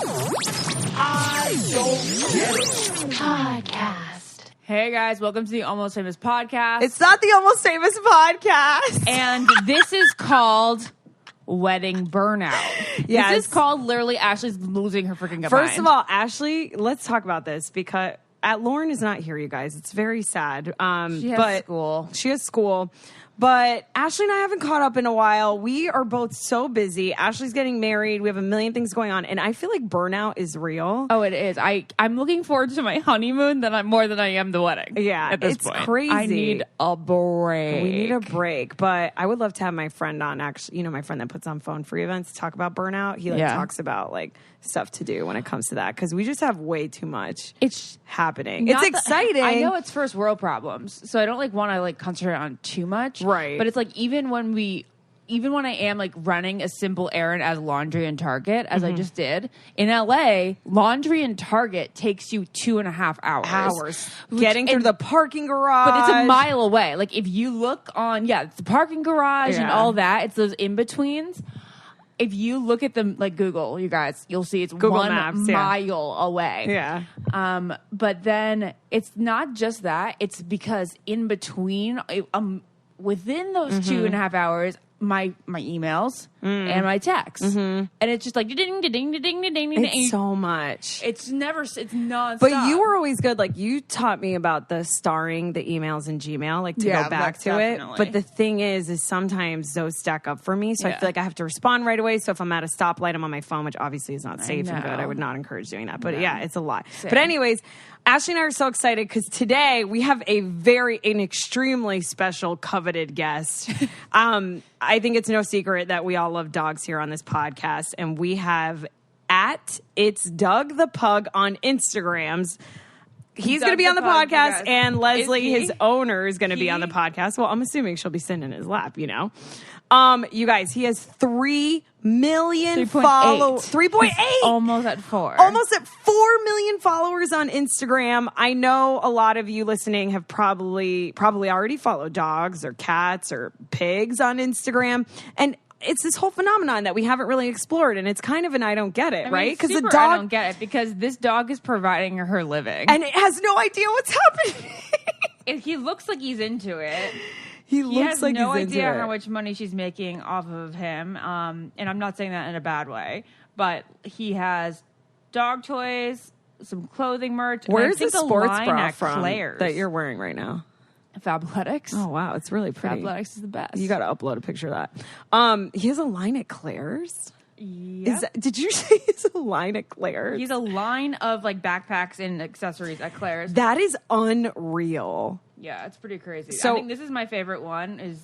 I don't get it. Podcast. Hey guys, welcome to the Almost Famous podcast. It's not the Almost Famous podcast. And this is called Wedding Burnout. Yes. This is called literally Ashley's losing her freaking mind. First of all, Ashley, let's talk about this because Lauren is not here, you guys. It's very sad. She has school. She has school. But Ashley and I haven't caught up in a while. We are both so busy. Ashley's getting married. We have a million things going on. And I feel like burnout is real. Oh, it is. I'm looking forward to my honeymoon more than I am the wedding. Yeah, at this it's point. crazy. I need a break. We need a break. But I would love to have my friend on, actually, my friend that puts on phone free events to talk about burnout. He talks about stuff to do when it comes to that because we just have way too much happening. It's exciting. I know it's first world problems, so I don't want to concentrate on too much. Right. But it's even when I am running a simple errand as laundry and Target, as I just did in LA, laundry and Target takes you 2.5 hours. Getting through the parking garage. But it's a mile away. If you look on, it's the parking garage and all that. It's those in-betweens. If you look at them Google, you guys, you'll see it's Google 1 Maps, mile away. Yeah. But then it's not just that. It's because in between, within those 2.5 hours, my emails and my texts. And it's just ding, ding, ding, ding, ding, ding. It's so much. It's nonstop. But you were always good. You taught me about the starring the emails in Gmail, to go back to definitely. it. But the thing is sometimes those stack up for me. So I feel like I have to respond right away. So if I'm at a stoplight, I'm on my phone, which obviously is not safe and good. I would not encourage doing that. But it's a lot. Same. But anyways, Ashley and I are so excited because today we have an extremely special, coveted guest. I think it's no secret that we all love dogs here on this podcast, and we have It's Doug the Pug on Instagrams. He's going to be on the podcast, and Leslie, his owner, is going to be on the podcast. Well, I'm assuming she'll be sitting in his lap, You guys, he has 3 million followers. 3.8. Almost at 4. Almost at 4 million followers on Instagram. I know a lot of you listening have probably already followed dogs or cats or pigs on Instagram. And it's this whole phenomenon that we haven't really explored, and it's kind of an I don't get it, right? Because the dog, I don't get it because this dog is providing her living, and it has no idea what's happening. He looks like he's into it. He looks like no he's idea into how it. much money she's making off of him, and I'm not saying that in a bad way, but he has dog toys, some clothing merch. Where's the sports bra from Claire's that you're wearing right now? Fabletics. Oh, wow. It's really pretty. Fabletics is the best. You got to upload a picture of that. He has a line at Claire's? Yeah. Did you say he's a line at Claire's? He's a line of backpacks and accessories at Claire's. That is unreal. Yeah, it's pretty crazy. So, I think this is my favorite one is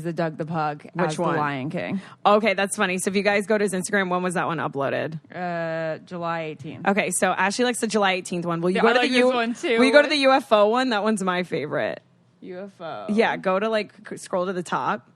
the Doug the Pug Which as one? the Lion King. Okay, that's funny. So if you guys go to his Instagram, when was that one uploaded? July 18th. Okay, so Ashley likes the July 18th one. Will you go to this one too. Will you go to the UFO one? That one's my favorite. UFO. Yeah, go to scroll to the top.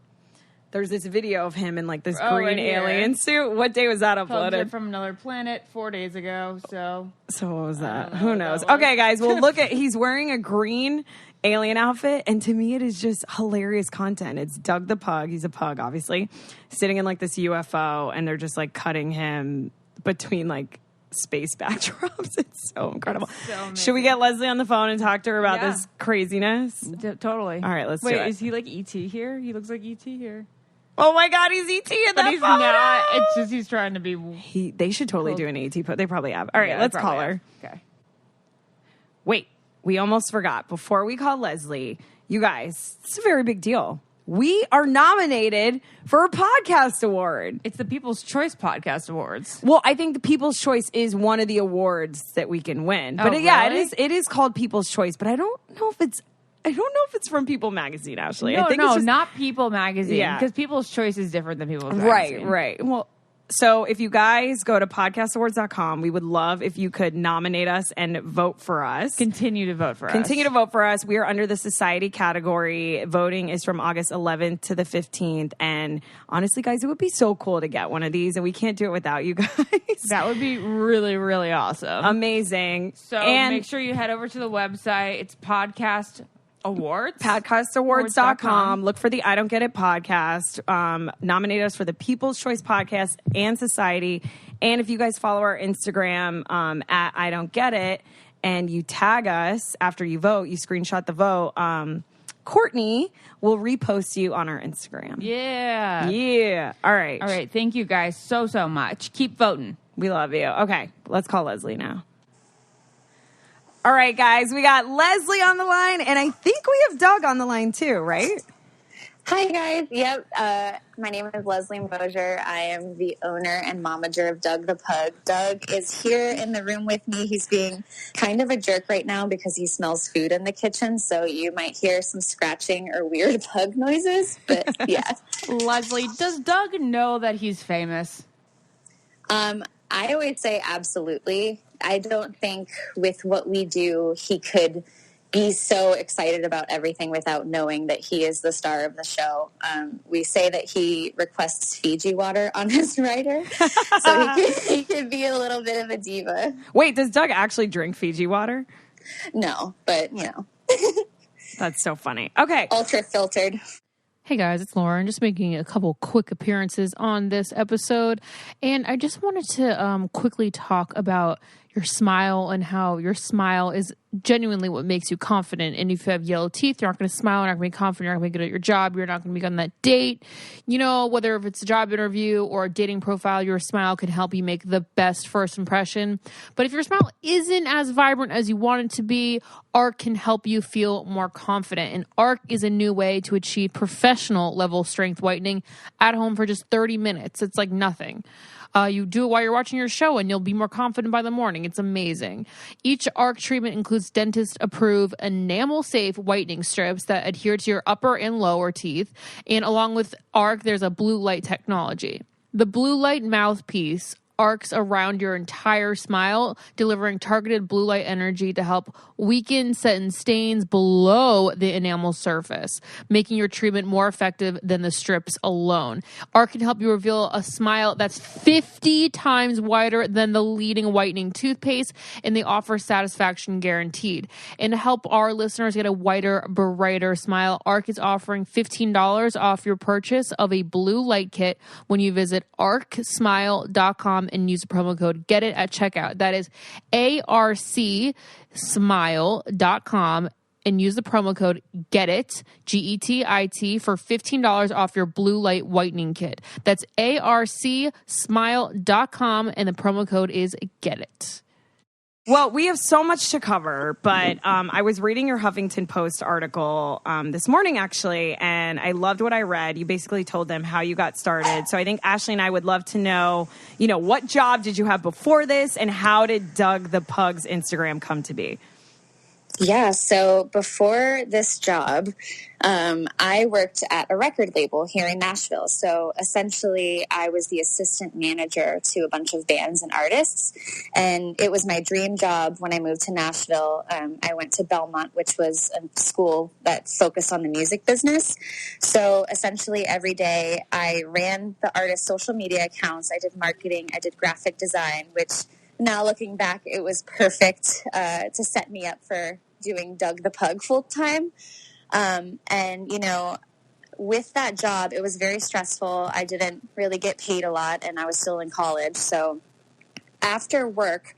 There's this video of him in this green right here. alien suit. What day was that Pugs uploaded? are from another planet 4 days ago. So what was that? know Who what knows? that was. Okay, guys. Well, he's wearing a green alien outfit, and to me, it is just hilarious content. It's Doug the Pug. He's a pug, obviously, sitting in this UFO, and they're just cutting him between space backdrops. It's so incredible. It's so Should we get Leslie on the phone and talk to her about this craziness? Totally. All right, let's do Wait, it. is he E.T. here? He looks like E.T. here. Oh my God, he's ET in But that he's photo. not. It's just he's trying to be. They should totally do an ET photo. They probably have. All right, let's call her. Okay. Wait, we almost forgot. Before we call Leslie, you guys, it's a very big deal. We are nominated for a podcast award. It's the People's Choice Podcast Awards. Well, I think the People's Choice is one of the awards that we can win. But really? it is called People's Choice, but I don't know if it's from People Magazine, Ashley. No, I think it's just, not People Magazine. Yeah. Because People's Choice is different than People's Magazine. Right. Well, so if you guys go to podcastawards.com, we would love if you could nominate us and vote for us. Continue to vote for us. Continue to vote for us. We are under the society category. Voting is from August 11th to the 15th. And honestly, guys, it would be so cool to get one of these, and we can't do it without you guys. That would be really, really awesome. Amazing. So make sure you head over to the website. It's Podcast Awards. Podcastawards.com. Look for the I Don't Get It podcast. Nominate us for the People's Choice Podcast and Society. And if you guys follow our Instagram at I Don't Get It, and you tag us after you vote, you screenshot the vote, Courtney will repost you on our Instagram. Yeah. Yeah. All right. All right. Thank you guys so much. Keep voting. We love you. Okay. Let's call Leslie now. All right, guys. We got Leslie on the line, and I think we have Doug on the line too, right? Hi, guys. Yep. My name is Leslie Mosier. I am the owner and momager of Doug the Pug. Doug is here in the room with me. He's being kind of a jerk right now because he smells food in the kitchen, so you might hear some scratching or weird pug noises, but yeah. Leslie, does Doug know that he's famous? I always say absolutely. I don't think with what we do, he could be so excited about everything without knowing that he is the star of the show. We say that he requests Fiji water on his rider, so he could be a little bit of a diva. Wait, does Doug actually drink Fiji water? No, but, you know. That's so funny. Okay. Ultra filtered. Hey guys, it's Lauren. Just making a couple quick appearances on this episode. And I just wanted to quickly talk about your smile and how your smile is genuinely what makes you confident. And if you have yellow teeth, you're not going to smile, you're not going to be confident, you're not going to be good at your job, you're not going to be on that date. You know, whether if it's a job interview or a dating profile, your smile can help you make the best first impression. But if your smile isn't as vibrant as you want it to be, ARC can help you feel more confident. And ARC is a new way to achieve professional level strength whitening at home for just 30 minutes. It's like nothing. You do it while you're watching your show and you'll be more confident by the morning. It's amazing. Each ARC treatment includes dentist-approved, enamel-safe whitening strips that adhere to your upper and lower teeth. And along with ARC, there's a blue light technology. The blue light mouthpiece arcs around your entire smile, delivering targeted blue light energy to help weaken set stains below the enamel surface, making your treatment more effective than the strips alone. ARC can help you reveal a smile that's 50 times wider than the leading whitening toothpaste, and they offer satisfaction guaranteed. And to help our listeners get a whiter, brighter smile, ARC is offering $15 off your purchase of a blue light kit when you visit arcsmile.com and use the promo code GET IT at checkout. That is arcsmile.com and use the promo code GET IT, GETIT, for $15 off your blue light whitening kit. That's arcsmile.com and the promo code is GET IT. Well, we have so much to cover, but I was reading your Huffington Post article this morning, actually, and I loved what I read. You basically told them how you got started. So I think Ashley and I would love to know, what job did you have before this, and how did Doug the Pug's Instagram come to be? Yeah, so before this job, I worked at a record label here in Nashville. So essentially, I was the assistant manager to a bunch of bands and artists. And it was my dream job when I moved to Nashville. I went to Belmont, which was a school that focused on the music business. So essentially, every day I ran the artist's social media accounts. I did marketing. I did graphic design, which now looking back, it was perfect to set me up for doing Doug the Pug full time. With that job, it was very stressful. I didn't really get paid a lot, and I was still in college. So after work,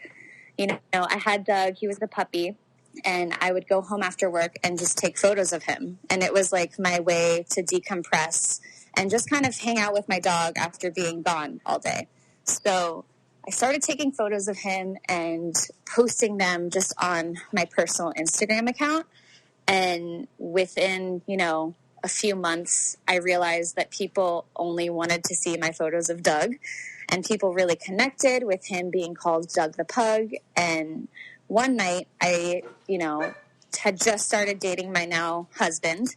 I had Doug. He was the puppy, and I would go home after work and just take photos of him. And it was like my way to decompress and just kind of hang out with my dog after being gone all day. So I started taking photos of him and posting them just on my personal Instagram account. And within, a few months, I realized that people only wanted to see my photos of Doug. And people really connected with him being called Doug the Pug. And one night, I, had just started dating my now husband.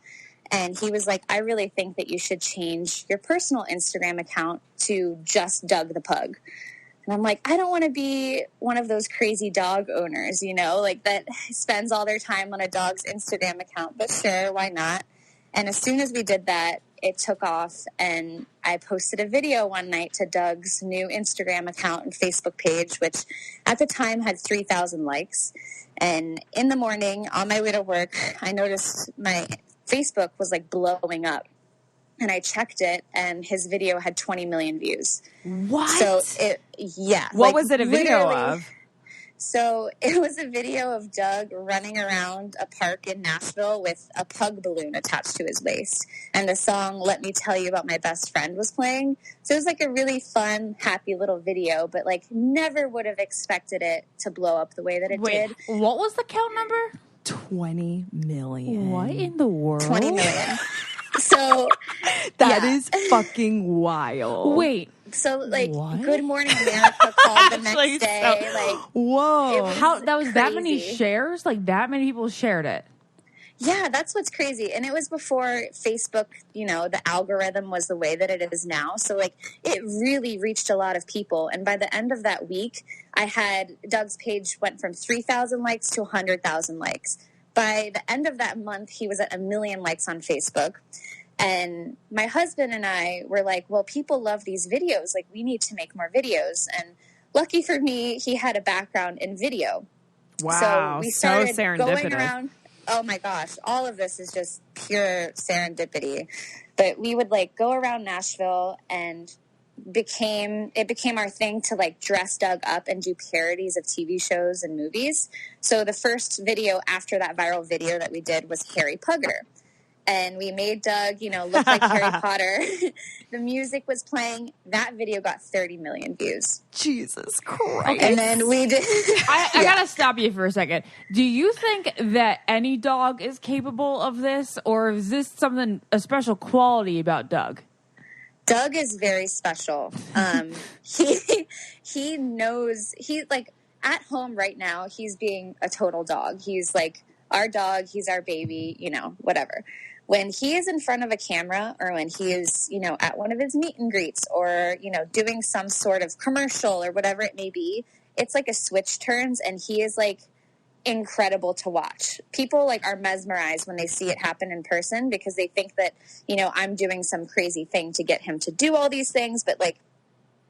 And he was like, I really think that you should change your personal Instagram account to just Doug the Pug. And I'm like, I don't want to be one of those crazy dog owners, that spends all their time on a dog's Instagram account. But sure, why not? And as soon as we did that, it took off. And I posted a video one night to Doug's new Instagram account and Facebook page, which at the time had 3,000 likes. And in the morning, on my way to work, I noticed my Facebook was blowing up. and I checked it, and his video had 20 million views. What? So What was it a video of? So it was a video of Doug running around a park in Nashville with a pug balloon attached to his waist. And the song, Let Me Tell You About My Best Friend, was playing. So it was like a really fun, happy little video, but like never would have expected it to blow up the way that it did. What was the count number? 20 million. What in the world? 20 million. So that is fucking wild. Wait. So like What? Good Morning America called the next day. Whoa. That was that many crazy. shares? Like that many people shared it? Yeah, that's what's crazy. And it was before Facebook, the algorithm was the way that it is now. So like it really reached a lot of people. And by the end of that week, Doug's page went from 3,000 likes to 100,000 likes. By the end of that month, he was at 1 million likes on Facebook. And my husband and I were like, well, people love these videos. Like, we need to make more videos. And lucky for me, he had a background in video. Wow. So we started serendipitous. going around. Oh my gosh. All of this is just pure serendipity. But we would like go around Nashville, and it became our thing to like dress Doug up and do parodies of TV shows and movies. So the first video after that viral video that we did was Harry Pugger. And we made Doug, look like Harry Potter. The music was playing. That video got 30 million views. Jesus Christ. And then we did. I gotta stop you for a second. Do you think that any dog is capable of this, or is this a special quality about Doug? Doug is very special. He knows, like at home right now, he's being a total dog. He's like our dog. He's our baby, whatever. When he is in front of a camera, or when he is, at one of his meet and greets, or, doing some sort of commercial or whatever it may be, it's like a switch turns, and he is like incredible to watch. People like are mesmerized when they see it happen in person, because they think that, I'm doing some crazy thing to get him to do all these things, but like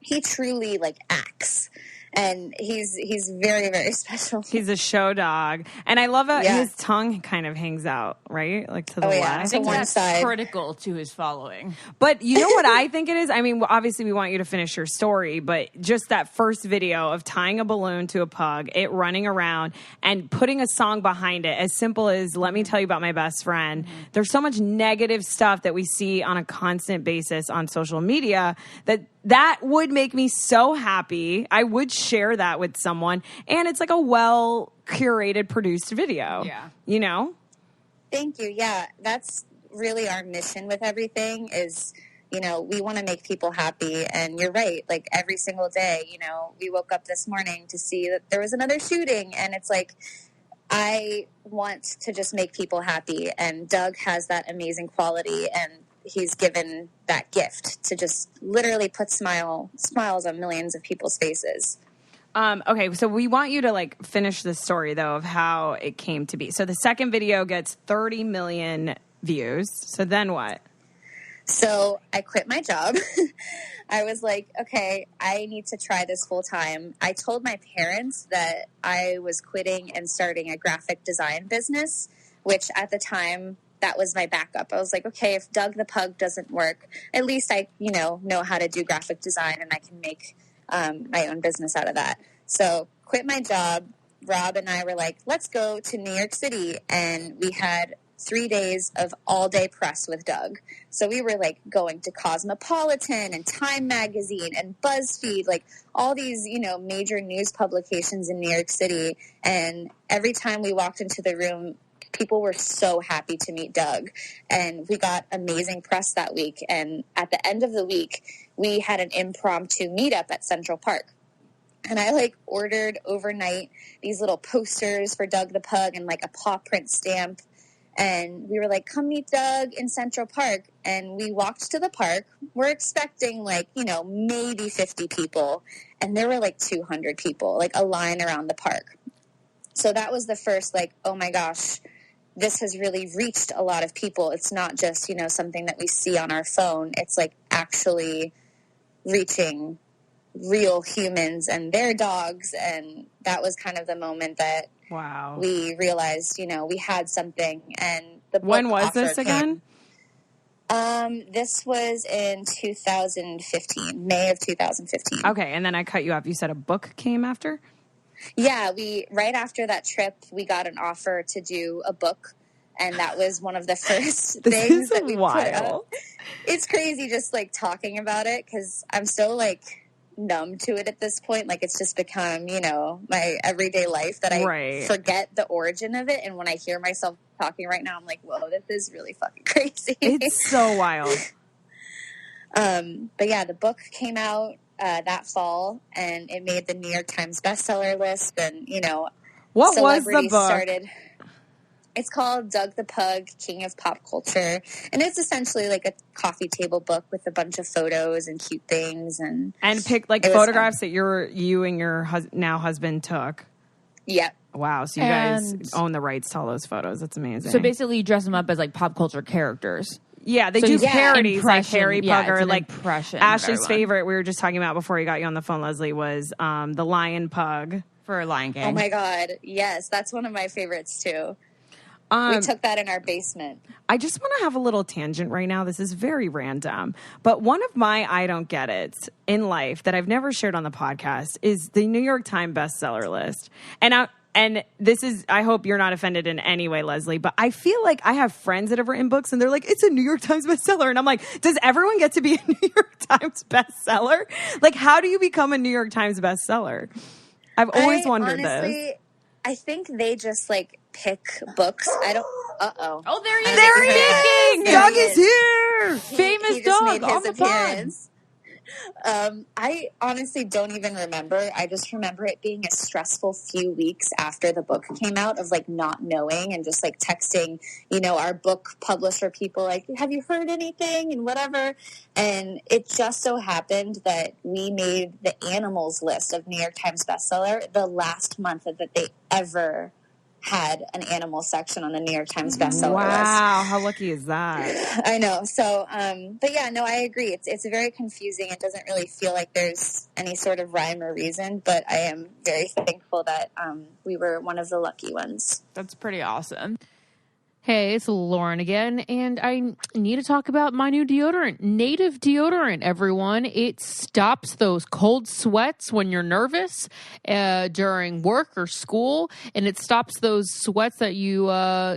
he truly like acts. And he's very, very special. He's a show dog. And I love how his tongue kind of hangs out, right? Like to the left. I think one that's side. critical to his following. But you know what I think it is? I mean, obviously we want you to finish your story, but just that first video of tying a balloon to a pug, it running around, and putting a song behind it, as simple as Let Me Tell You About My Best Friend. Mm-hmm. There's so much negative stuff that we see on a constant basis on social media that would make me so happy. I would share that with someone. And it's like a well-curated, produced video. Yeah. Thank you. Yeah, that's really our mission with everything is, we want to make people happy. And you're right. Like every single day, we woke up this morning to see that there was another shooting. And it's like, I want to just make people happy. And Doug has that amazing quality. And he's given that gift to just literally put smiles on millions of people's faces. Okay, so we want you to like finish the story though of how it came to be. So the second video gets 30 million views. So then what? So I quit my job. I was like, okay, I need to try this full time. I told my parents that I was quitting and starting a graphic design business, which at the time, that was my backup. I was like, okay, if Doug the Pug doesn't work, at least I, know how to do graphic design, and I can make my own business out of that. So quit my job. Rob and I were like, let's go to New York City. And we had 3 days of all-day press with Doug. So we were like going to Cosmopolitan and Time Magazine and BuzzFeed, like all these, major news publications in New York City. And every time we walked into the room, people were so happy to meet Doug, and we got amazing press that week. And at the end of the week, we had an impromptu meetup at Central Park. And I like ordered overnight these little posters for Doug the Pug and like a paw print stamp. And we were like, come meet Doug in Central Park. And we walked to the park. We're expecting like, maybe 50 people. And there were like 200 people, like a line around the park. So that was the first like, oh my gosh, this has really reached a lot of people. It's not just, something that we see on our phone. It's like actually reaching real humans and their dogs. And that was kind of the moment that we realized, we had something. And the book when was offer this again? This was in 2015, May of 2015. Okay, and then I cut you off. You said a book came after? Yeah, right after that trip, we got an offer to do a book, and that was one of the first things that we put up. It's crazy just like talking about it because I'm so like numb to it at this point. Like it's just become, my everyday life that I forget the origin of it. And when I hear myself talking right now, I'm like, whoa, this is really fucking crazy. It's so wild. But yeah, the book came out that fall, and it made the New York Times bestseller list. And what was the book? It's called Doug the Pug, King of Pop Culture, and it's essentially like a coffee table book with a bunch of photos and cute things, and pick like photographs that you and your now husband took. Yeah. Wow. So you guys own the rights to all those photos. That's amazing. So basically, you dress them up as like pop culture characters. Yeah, they do parodies like Harry Pugger, like impression. Ashley's favorite. We were just talking about before we got you on the phone, Leslie, was the Lion Pug for Lion King. Oh my God, yes, that's one of my favorites too. We took that in our basement. I just want to have a little tangent right now. This is very random. But one of my I don't get it in life that I've never shared on the podcast is the New York Times bestseller list. And this is, I hope you're not offended in any way, Leslie, but I feel like I have friends that have written books and they're like, it's a New York Times bestseller. And I'm like, does everyone get to be a New York Times bestseller? Like, how do you become a New York Times bestseller? I've always wondered this. I think they just like pick books. I don't. Oh, there he is. There he is. Doug is here. Famous dog on the appearance. I honestly don't even remember. I just remember it being a stressful few weeks after the book came out of like not knowing and just like texting, our book publisher people like, have you heard anything and whatever. And it just so happened that we made the animals list of New York Times bestseller the last month that they ever had an animal section on the New York Times bestseller list. Wow, how lucky is that? I know. So, but yeah, no, I agree. It's very confusing. It doesn't really feel like there's any sort of rhyme or reason, but I am very thankful that we were one of the lucky ones. That's pretty awesome. Hey, it's Lauren again, and I need to talk about my new deodorant, Native Deodorant, everyone. It stops those cold sweats when you're nervous during work or school, and it stops those sweats that you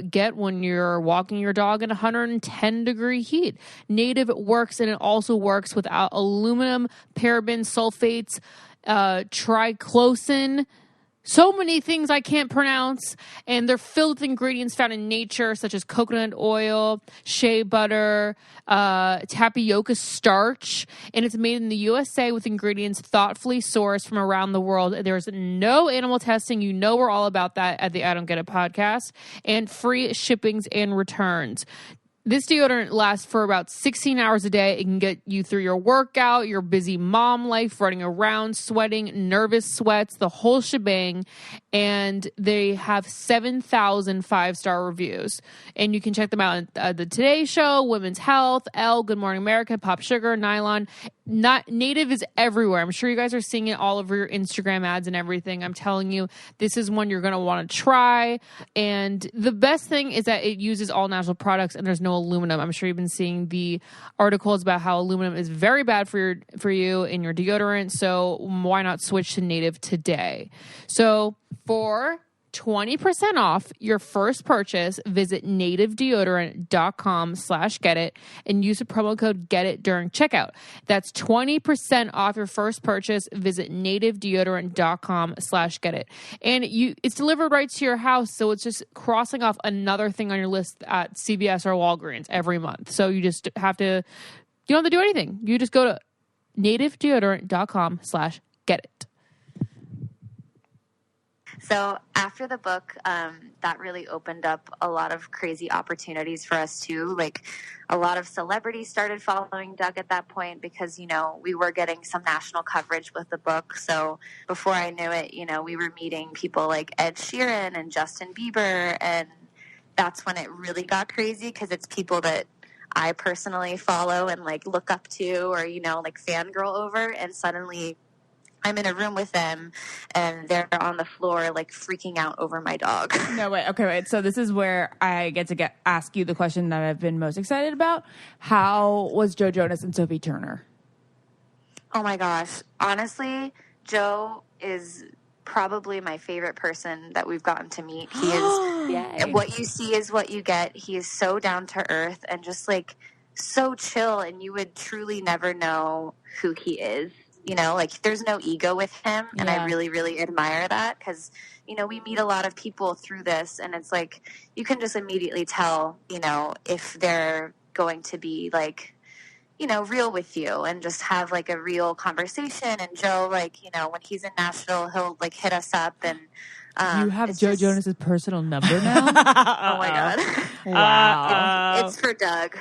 get when you're walking your dog in 110-degree heat. Native works, and it also works without aluminum, paraben, sulfates, triclosan, so many things I can't pronounce, and they're filled with ingredients found in nature, such as coconut oil, shea butter, tapioca starch, and it's made in the USA with ingredients thoughtfully sourced from around the world. There's no animal testing. We're all about that at the I Don't Get It podcast, and free shippings and returns. This deodorant lasts for about 16 hours a day. It can get you through your workout, your busy mom life, running around, sweating, nervous sweats, the whole shebang. And they have 7,000 5-star reviews. And you can check them out on the Today Show, Women's Health, Elle, Good Morning America, Pop Sugar, Nylon. Native is everywhere. I'm sure you guys are seeing it all over your Instagram ads and everything. I'm telling you, this is one you're going to want to try. And the best thing is that it uses all natural products and there's no aluminum. I'm sure you've been seeing the articles about how aluminum is very bad for you in your deodorant. So why not switch to Native today? So for 20% off your first purchase, visit nativedeodorant.com/getit and use the promo code GETIT during checkout. That's 20% off your first purchase. Visit nativedeodorant.com/getit. And it's delivered right to your house, so it's just crossing off another thing on your list at CVS or Walgreens every month. So you just have to, you don't have to do anything. You just go to nativedeodorant.com/getit. So after the book, that really opened up a lot of crazy opportunities for us too. Like a lot of celebrities started following Doug at that point because, we were getting some national coverage with the book. So before I knew it, we were meeting people like Ed Sheeran and Justin Bieber. And that's when it really got crazy because it's people that I personally follow and like look up to or, like fangirl over. And suddenly I'm in a room with them and they're on the floor like freaking out over my dog. No, wait. Okay, wait. So this is where I get to ask you the question that I've been most excited about. How was Joe Jonas and Sophie Turner? Oh my gosh. Honestly, Joe is probably my favorite person that we've gotten to meet. He is Yay. what you see is what you get. He is so down to earth and just like so chill, and you would truly never know who he is. You know, like there's no ego with him, and I really, really admire that because, you know, we meet a lot of people through this, and it's like you can just immediately tell, you know, if they're going to be like, you know, real with you and just have like a real conversation. And Joe, like, you know, when he's in Nashville, he'll like hit us up and You have it's Joe just- Jonas's personal number now? Oh my god! Wow. It's for Doug.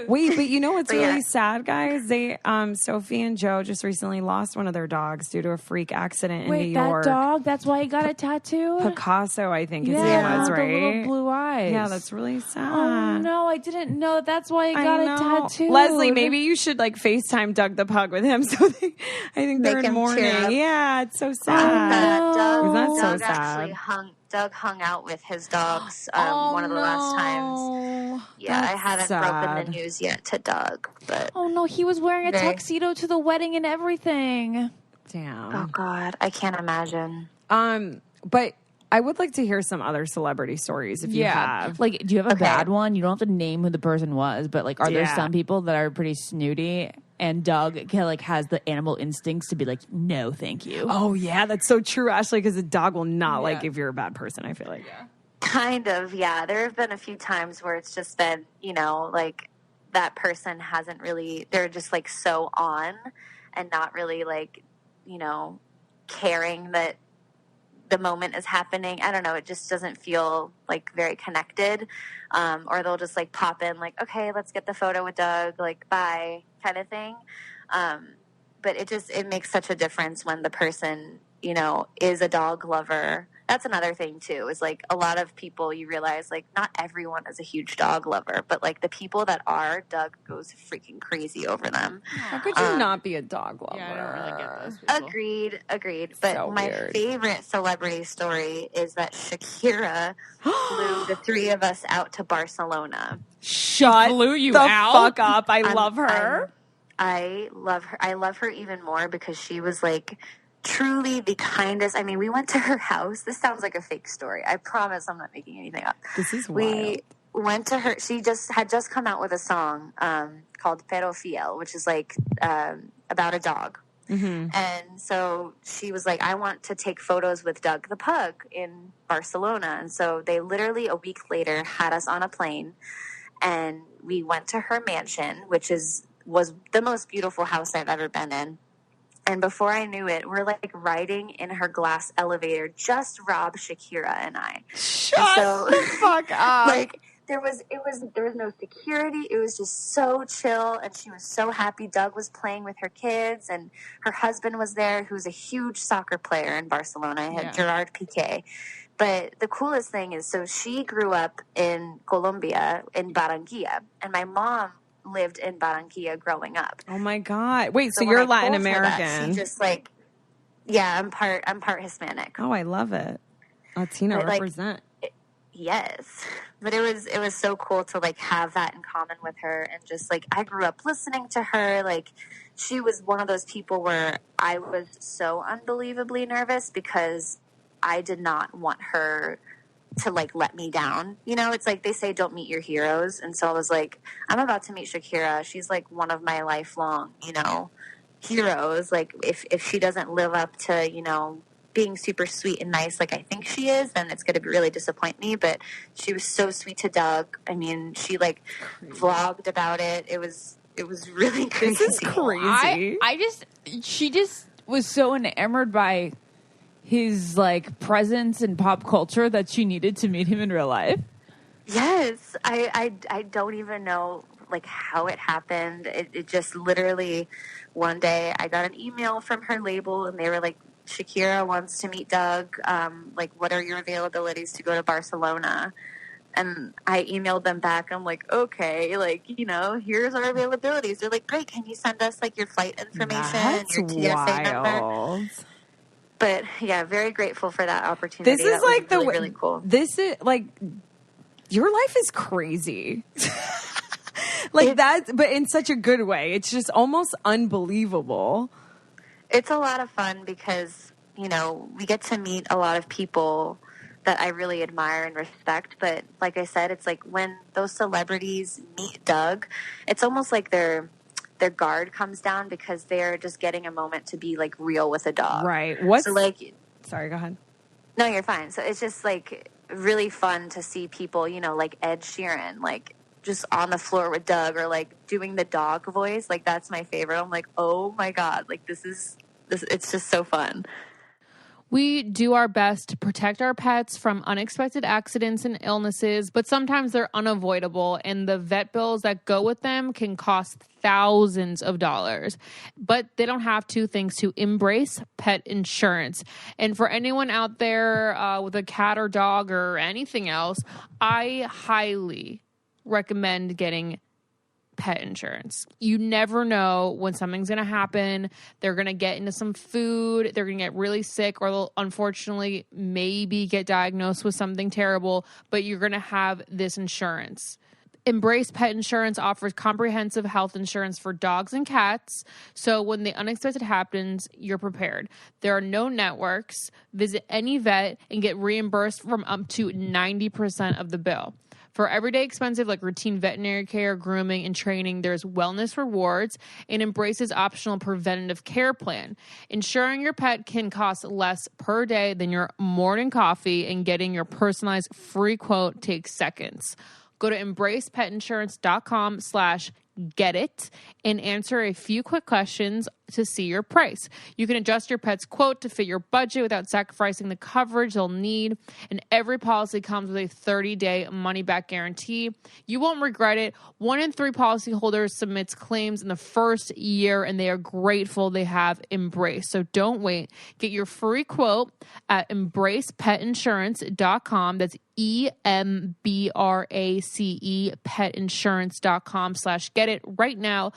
Wait, but you know what's But really yeah. sad, guys? They, Sophie and Joe just recently lost one of their dogs due to a freak accident in Wait, New that York. dog? That's why he got a tattoo? Picasso, I think his yeah, name was, the little right? blue eyes. Yeah, that's really sad. Oh no, I didn't know that's why he I got a know. tattoo. Leslie, maybe you should like FaceTime Doug the pug with him. So I think they're Make in him mourning. cheer up. Yeah, it's so Oh, sad. no. That's so Doug actually sad. Doug hung out with his dogs Oh, one of the last times. no. Yeah, I That's haven't broken sad. the news yet to Doug, but Oh no, he was wearing a Very- tuxedo to the wedding and everything. Damn. oh god, I can't imagine. But I would like to hear some other celebrity stories if you have. Like, do you have a Okay. bad one? You don't have to name who the person was, but like, are there Yeah. some people that are pretty snooty? And Doug like has the animal instincts to be like, no, thank you. Oh yeah, that's so true, Ashley. Because a dog will not like Yeah. if you're a bad person. I feel like. Kind of, yeah. There have been a few times where it's just been, you know, like that person hasn't really, they're just like so on and not really like, you know, caring that the moment is happening. I don't know. It just doesn't feel like very connected. Or they'll just like pop in like, okay, let's get the photo with Doug, like bye kind of thing. But it makes such a difference when the person, you know, is a dog lover. That's another thing too, is like a lot of people, you realize like not everyone is a huge dog lover, but like the people that are, Doug goes freaking crazy over them. How could you not be a dog lover? Yeah, I don't really get those people. Agreed. But So my weird. favorite celebrity story is that Shakira flew the three of us out to Barcelona. Shut flew you the out? fuck up. I I'm- love her. I love her. I love her even more because she was like truly the kindest. I mean, we went to her house. This sounds like a fake story. I promise I'm not making anything up. This is wild. We went to her. She had just come out with a song called Pero Fiel, which is like about a dog. Mm-hmm. And so she was like, I want to take photos with Doug the pug in Barcelona. And so they literally a week later had us on a plane and we went to her mansion, which was the most beautiful house I've ever been in. And before I knew it, we're like riding in her glass elevator, just Rob, Shakira, and I. Shut so- the fuck up. Like there was no security. It was just so chill, and she was so happy. Doug was playing with her kids, and her husband was there, who's a huge soccer player in Barcelona. He had Gerard Piqué. But the coolest thing is, so she grew up in Colombia, in Barranquilla, and my mom lived in Barranquilla growing up. Oh my god! Wait, so when you're I Latin told her that, American? she just like, yeah, I'm part Hispanic. Oh, I love it. Latino But, like, represent. Yes, but it was so cool to like have that in common with her, and just like I grew up listening to her. Like she was one of those people where I was so unbelievably nervous because I did not want her to like let me down. You know, it's like they say don't meet your heroes, and so I was like, I'm about to meet Shakira. She's like one of my lifelong, you know, heroes. Like if she doesn't live up to, you know, being super sweet and nice like I think she is, then it's going to really disappoint me. But she was so sweet to Doug. I mean, she like vlogged about it. It was really crazy. This is crazy. She just was so enamored by his like presence in pop culture that she needed to meet him in real life. Yes, I don't even know like how it happened. It just literally one day I got an email from her label and they were like, Shakira wants to meet Doug. Like, what are your availabilities to go to Barcelona? And I emailed them back. I'm like, okay, like, here's our availabilities. They're like, great. Can you send us like your flight information and your TSA number? But yeah, very grateful for that opportunity. This is that like was really cool. This is like, your life is crazy. Like that, but in such a good way. It's just almost unbelievable. It's a lot of fun because, we get to meet a lot of people that I really admire and respect. But like I said, it's like when those celebrities meet Doug, it's almost like their guard comes down because they're just getting a moment to be like real with a dog. Right. Sorry, go ahead. No, you're fine. So it's just like really fun to see people, like Ed Sheeran, like just on the floor with Doug or like doing the dog voice. Like that's my favorite. I'm like, oh my God, like this, it's just so fun. We do our best to protect our pets from unexpected accidents and illnesses, but sometimes they're unavoidable, and the vet bills that go with them can cost thousands of dollars. But they don't have to, thanks to Embrace Pet Insurance. And for anyone out there with a cat or dog or anything else, I highly recommend getting pet insurance. You never know when something's going to happen. They're going to get into some food. They're going to get really sick, or they'll unfortunately maybe get diagnosed with something terrible, but you're going to have this insurance. Embrace Pet Insurance offers comprehensive health insurance for dogs and cats, so when the unexpected happens, you're prepared. There are no networks. Visit any vet and get reimbursed from up to 90% of the bill. For everyday expensive like routine veterinary care, grooming, and training, there's wellness rewards and Embrace's optional preventative care plan. Insuring your pet can cost less per day than your morning coffee, and getting your personalized free quote takes seconds. Go to embracepetiinsurance.com/get it and answer a few quick questions to see your price. You can adjust your pet's quote to fit your budget without sacrificing the coverage they'll need. And every policy comes with a 30-day money-back guarantee. You won't regret it. 1 in 3 policyholders submits claims in the first year, and they are grateful they have Embrace. So don't wait. Get your free quote at embracepetiinsurance.com. That's EMBRACE petinsurance.com/get it right now.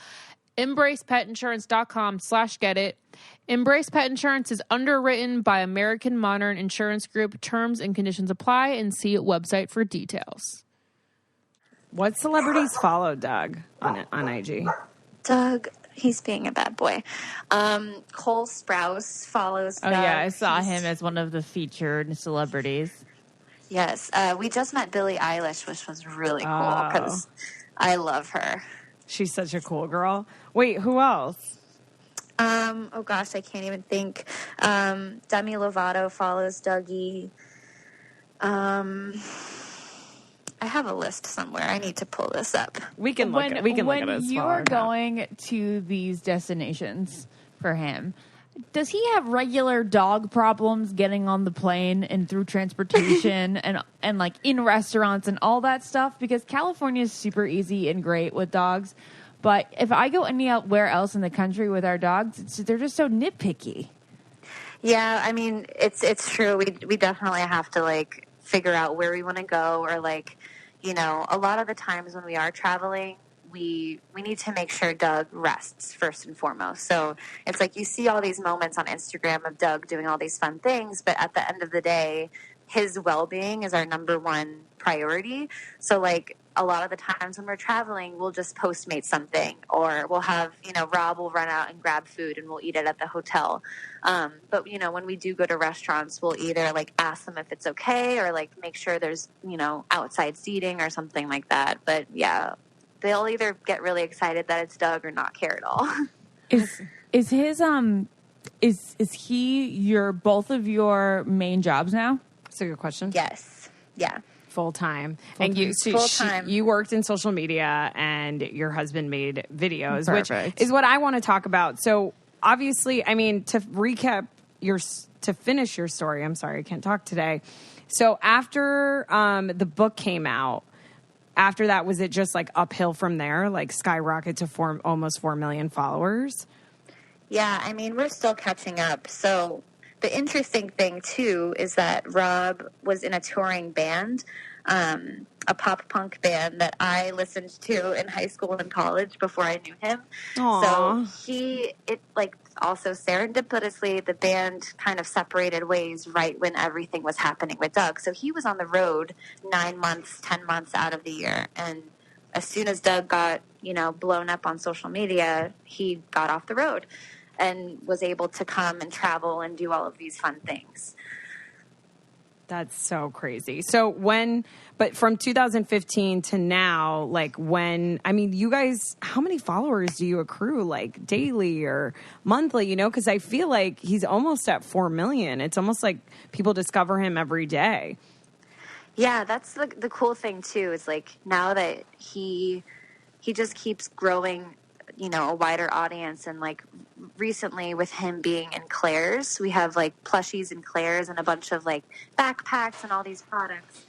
EmbracePetInsurance.com/get it. Embrace Pet Insurance is underwritten by American Modern Insurance Group. Terms and conditions apply, and see website for details. What celebrities follow Doug on IG? Doug, he's being a bad boy. Cole Sprouse follows Doug. Oh, yeah, I saw him as one of the featured celebrities. Yes, we just met Billie Eilish, which was really cool because I love her. She's such a cool girl. Wait, who else? Oh gosh, I can't even think. Demi Lovato follows Dougie. I have a list somewhere. I need to pull this up. We can look at it. When you are going to these destinations for him, does he have regular dog problems getting on the plane and through transportation and like in restaurants and all that stuff? Because California is super easy and great with dogs. But if I go anywhere else in the country with our dogs, they're just so nitpicky. Yeah, I mean, it's true. We definitely have to like figure out where we want to go, or like, a lot of the times when we are traveling, we need to make sure Doug rests first and foremost. So it's like you see all these moments on Instagram of Doug doing all these fun things, but at the end of the day, his well-being is our number one priority. So like a lot of the times when we're traveling, we'll just Postmate something, or we'll have, Rob will run out and grab food and we'll eat it at the hotel. But, when we do go to restaurants, we'll either like ask them if it's okay, or like make sure there's, outside seating or something like that. But yeah, they'll either get really excited that it's Doug or not care at all. Is his is he both of your main jobs now? That's a good question. Yes. Yeah. Full time. Full-time. You worked in social media, and your husband made videos, Perfect. which is what I want to talk about. So obviously, I mean, to finish your story, I'm sorry, I can't talk today. So after the book came out, after that, was it just like uphill from there, like skyrocket to almost 4 million followers? Yeah, I mean, we're still catching up. So the interesting thing, too, is that Rob was in a touring band. a pop punk band that I listened to in high school and college before I knew him. Aw. So also serendipitously, the band kind of separated ways right when everything was happening with Doug. So he was on the road 9 months, 10 months out of the year. And as soon as Doug got, blown up on social media, he got off the road and was able to come and travel and do all of these fun things. That's so crazy. So but from 2015 to now, you guys, how many followers do you accrue, like daily or monthly, because I feel like he's almost at 4 million. It's almost like people discover him every day. Yeah, that's the cool thing too, is like now that he just keeps growing, a wider audience. And like recently with him being in Claire's, we have like plushies in Claire's and a bunch of like backpacks and all these products.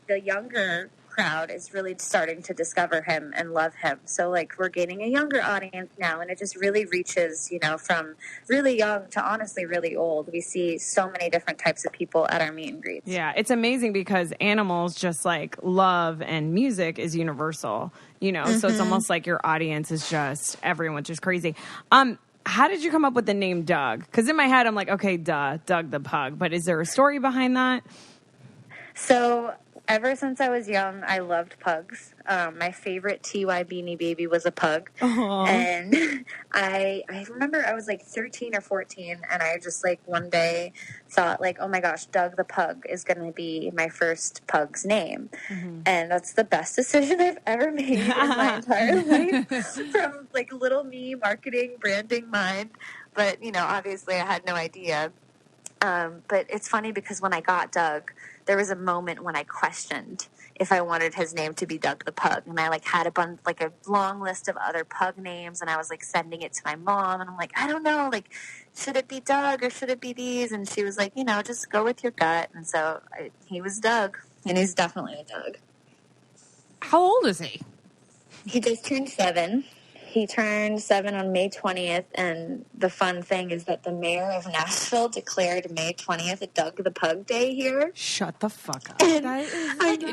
The younger crowd is really starting to discover him and love him. So like we're gaining a younger audience now, and it just really reaches, from really young to honestly really old. We see so many different types of people at our meet and greets. Yeah, it's amazing because animals, just like love and music, is universal, so it's almost like your audience is just everyone, which is crazy. How did you come up with the name Doug? Because in my head, I'm like, okay, duh, Doug the pug. But is there a story behind that? So ever since I was young, I loved pugs. My favorite TY Beanie Baby was a pug. Aww. And I remember I was like 13 or 14, and I just like one day thought like, oh my gosh, Doug the pug is going to be my first pug's name. Mm-hmm. And that's the best decision I've ever made in my entire life, from like little me marketing, branding mind. But, obviously I had no idea. But it's funny because when I got Doug, there was a moment when I questioned if I wanted his name to be Doug the Pug. And I like had a long list of other pug names, and I was like sending it to my mom, and I'm like, I don't know, like, should it be Doug or should it be these? And she was like, just go with your gut. And so he was Doug, and he's definitely a Doug. How old is he? He just turned 7. He turned 7 on May 20th, and the fun thing is that the mayor of Nashville declared May 20th a Doug the Pug Day here. Shut the fuck up. Do you know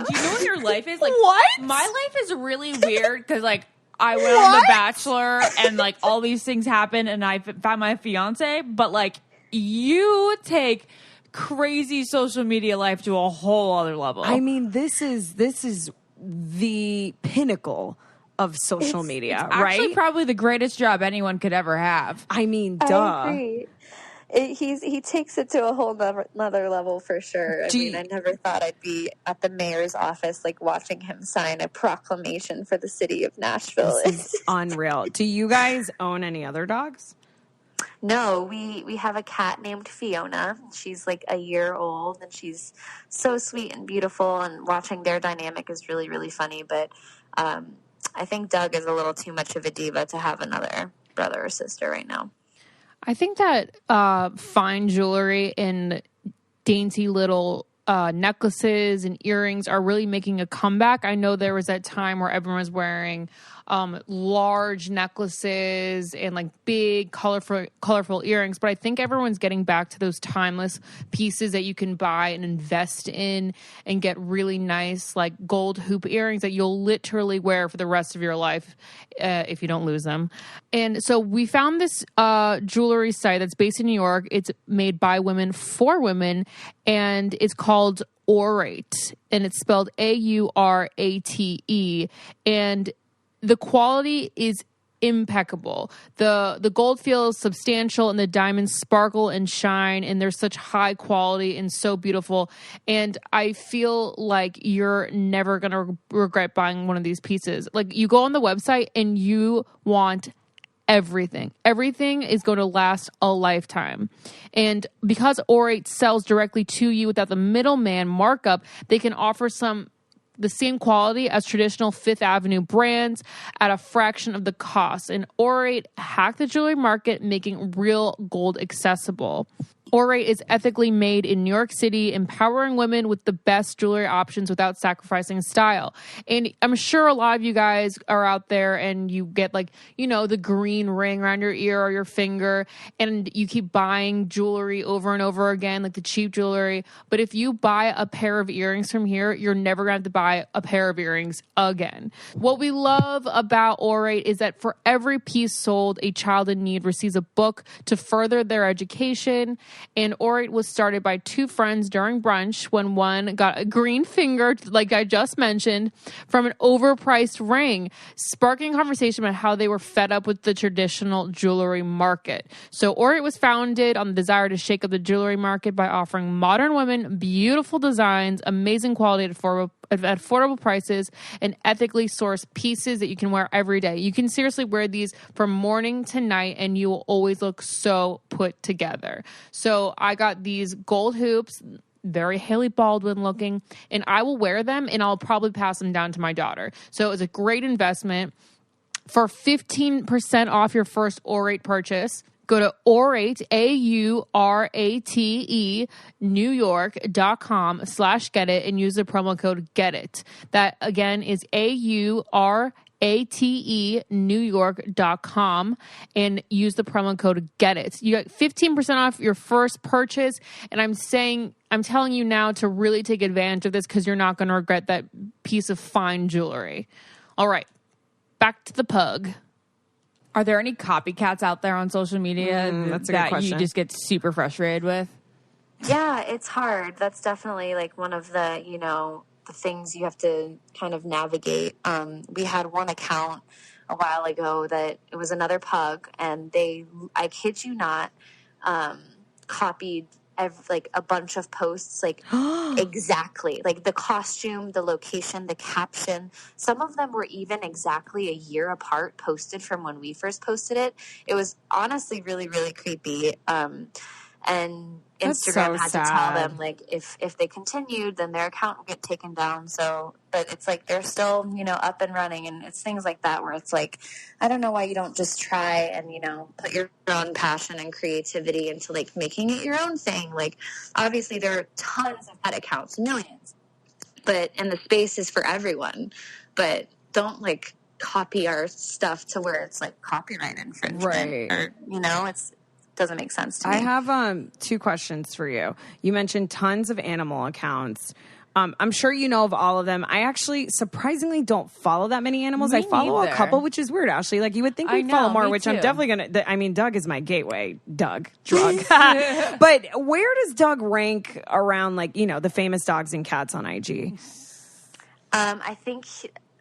what your life is? Like, what? My life is really weird because, like, I went on The Bachelor and, like, all these things happened and I found my fiance, but, like, you take crazy social media life to a whole other level. I mean, this is the pinnacle of social media, it's right? Actually, probably the greatest job anyone could ever have. I mean, duh. I agree. He takes it to a whole another level for sure. I never thought I'd be at the mayor's office, like watching him sign a proclamation for the city of Nashville. This is unreal. Do you guys own any other dogs? No, we have a cat named Fiona. She's like a year old, and she's so sweet and beautiful, and watching their dynamic is really, really funny. But I think Doug is a little too much of a diva to have another brother or sister right now. I think that fine jewelry and dainty little necklaces and earrings are really making a comeback. I know there was that time where everyone was wearing large necklaces and like big colorful earrings, but I think everyone's getting back to those timeless pieces that you can buy and invest in and get really nice like gold hoop earrings that you'll literally wear for the rest of your life if you don't lose them. And so we found this jewelry site that's based in New York. It's made by women for women, and it's called Aurate, and it's spelled Aurate, and the quality is impeccable. The gold feels substantial, and the diamonds sparkle and shine, and they're such high quality and so beautiful. And I feel like you're never going to regret buying one of these pieces. Like, you go on the website and you want everything. Everything is going to last a lifetime. And because Aurate sells directly to you without the middleman markup, they can offer the same quality as traditional Fifth Avenue brands at a fraction of the cost. And Aurate hacked the jewelry market, making real gold accessible. Orate is ethically made in New York City, empowering women with the best jewelry options without sacrificing style. And I'm sure a lot of you guys are out there and you get like, you know, the green ring around your ear or your finger, and you keep buying jewelry over and over again, like the cheap jewelry. But if you buy a pair of earrings from here, you're never going to have to buy a pair of earrings again. What we love about Orate is that for every piece sold, a child in need receives a book to further their education. And Orate was started by two friends during brunch when one got a green finger, like I just mentioned, from an overpriced ring, sparking conversation about how they were fed up with the traditional jewelry market. So Orate was founded on the desire to shake up the jewelry market by offering modern women beautiful designs, amazing quality at affordable prices, and ethically sourced pieces that you can wear every day. You can seriously wear these from morning to night and you will always look so put together. So I got these gold hoops, very Haley Baldwin looking, and I will wear them and I'll probably pass them down to my daughter. So it was a great investment. For 15% off your first Orate purchase, go to Orate, AURATE, NewYork.com/GetIt and use the promo code GETIT. That again is AURATE, NewYork.com, and use the promo code GETIT. You got 15% off your first purchase, and I'm telling you now to really take advantage of this because you're not going to regret that piece of fine jewelry. All right, back to the pug. Are there any copycats out there on social media that's a good question. you just get super frustrated with? Yeah, it's hard. That's definitely like one of the, you know, the things you have to kind of navigate. We had one account a while ago that it was another pug, and they, I kid you not, copied like a bunch of posts, like exactly, like the costume, the location, the caption. Some of them were even exactly a year apart, posted from when we first posted it. It was honestly really, really creepy. And Instagram had to tell them, like, if they continued, then their account will get taken down. So, but it's like they're still, you know, up and running, and it's things like that where it's like, I don't know why you don't just try and, you know, put your own passion and creativity into like making it your own thing. Like, obviously there are tons of pet accounts, millions, and the space is for everyone, but don't like copy our stuff to where it's like copyright infringement, right? Or, you know, doesn't make sense to me. I have two questions for you. You mentioned tons of animal accounts. I'm sure you know of all of them. I actually surprisingly don't follow that many animals. I follow a couple, which is weird, Ashley. Like, you would think we'd follow more, which too. I'm definitely going to. I mean, Doug is my gateway. Drug. But where does Doug rank around, like, you know, the famous dogs and cats on IG? I think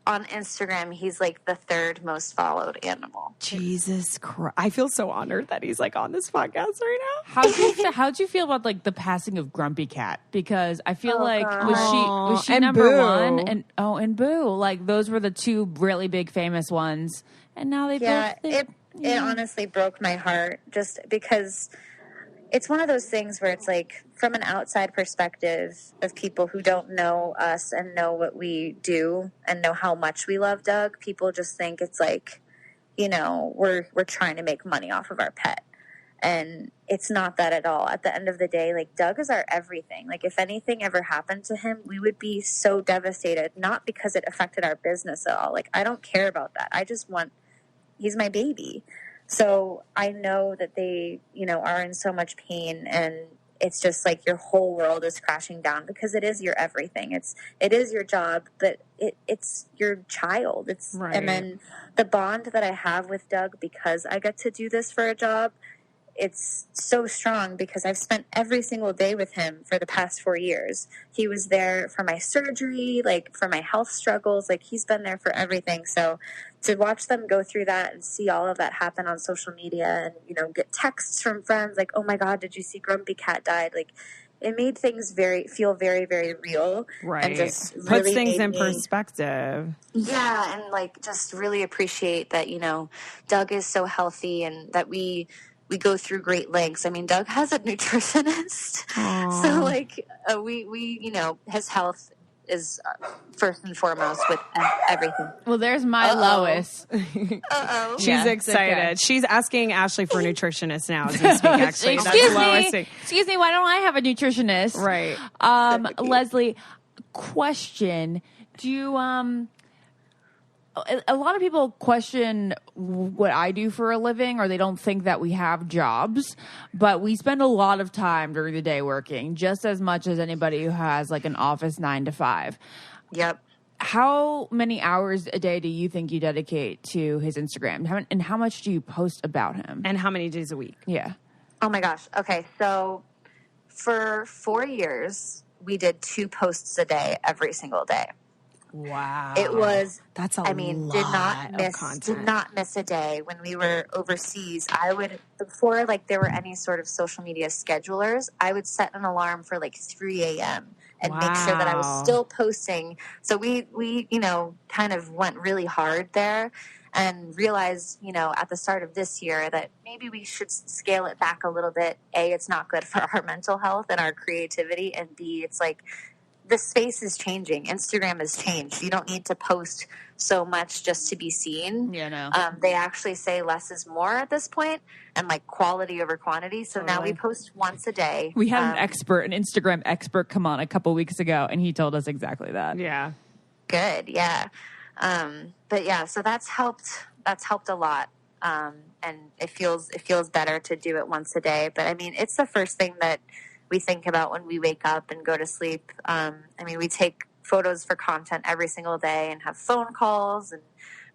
on Instagram, he's like the third most followed animal. Jesus Christ. I feel so honored that he's like on this podcast right now. How'd you feel about like the passing of Grumpy Cat? Because I feel was she and number Boo. one? And Boo. Like, those were the two really big famous ones. And now they both... it honestly broke my heart, just because it's one of those things where it's like, from an outside perspective of people who don't know us and know what we do and know how much we love Doug, people just think it's like, you know, we're trying to make money off of our pet. And it's not that at all. At the end of the day, like, Doug is our everything. Like, if anything ever happened to him, we would be so devastated, not because it affected our business at all. Like, I don't care about that. He's my baby. So I know that they, you know, are in so much pain, and it's just like your whole world is crashing down because it is your everything. It is your job, but it's your child. Right. And then the bond that I have with Doug, because I get to do this for a job, it's so strong because I've spent every single day with him for the past 4 years. He was there for my surgery, like for my health struggles, like he's been there for everything. So to watch them go through that and see all of that happen on social media and, you know, get texts from friends like, oh my God, did you see Grumpy Cat died? Like, it made things feel very, very real. Right. And just really puts things in perspective. Yeah. And like, just really appreciate that, you know, Doug is so healthy and that we go through great lengths. I mean, Doug has a nutritionist. Aww. So like we, you know, his health is first and foremost with everything. Well, there's my Lois. She's excited. okay. She's asking Ashley for a nutritionist now as we speak, actually. Excuse That's me. Excuse me, why don't I have a nutritionist? Right. Leslie, question. Do you, a lot of people question what I do for a living, or they don't think that we have jobs, but we spend a lot of time during the day working, just as much as anybody who has like an office 9 to 5. Yep. How many hours a day do you think you dedicate to his Instagram? And how much do you post about him? And how many days a week? Yeah. Oh my gosh. Okay. So for 4 years, we did 2 posts a day every single day. Wow. It was, That's a I mean, lot did content. not miss a day when we were overseas. I would, before like there were any sort of social media schedulers, I would set an alarm for like 3 a.m. and make sure that I Wow. was still posting. So we, you know, kind of went really hard there and realized, you know, at the start of this year that maybe we should scale it back a little bit. A, it's not good for our mental health and our creativity. And B, it's like, the space is changing. Instagram has changed. You don't need to post so much just to be seen. Yeah, no. They actually say less is more at this point, and like quality over quantity. So now we post once a day. We had an Instagram expert come on a couple weeks ago, and he told us exactly that. Yeah. Good, yeah. But yeah, so that's helped a lot. And it feels better to do it once a day. But I mean, it's the first thing that we think about when we wake up and go to sleep. I mean, we take photos for content every single day and have phone calls, and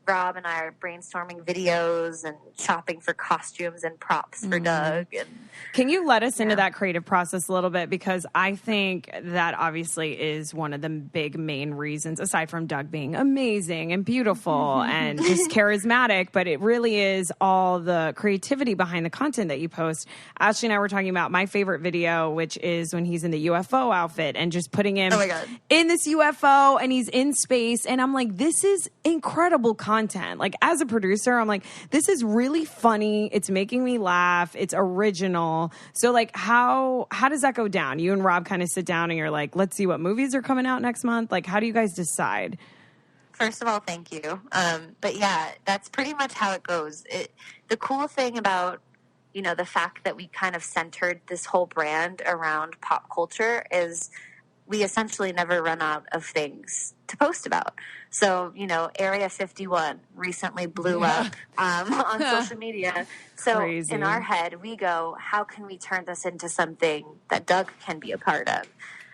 Rob and I are brainstorming videos and shopping for costumes and props for Doug. And Can you let us into that creative process a little bit? Because I think that obviously is one of the big main reasons, aside from Doug being amazing and beautiful and just charismatic, but it really is all the creativity behind the content that you post. Ashley and I were talking about my favorite video, which is when he's in the UFO outfit and just putting him in this UFO and he's in space. And I'm like, this is incredible content. Like, as a producer, I'm like, this is really funny. It's making me laugh. It's original. So like, how does that go down? You and Rob kind of sit down and you're like, let's see what movies are coming out next month. Like, how do you guys decide? first of all, thank you. But yeah, that's pretty much how it goes. The cool thing about, you know, the fact that we kind of centered this whole brand around pop culture is we essentially never run out of things to post about. So, you know, Area 51 recently blew up on social media. So Crazy. In our head, we go, how can we turn this into something that Doug can be a part of?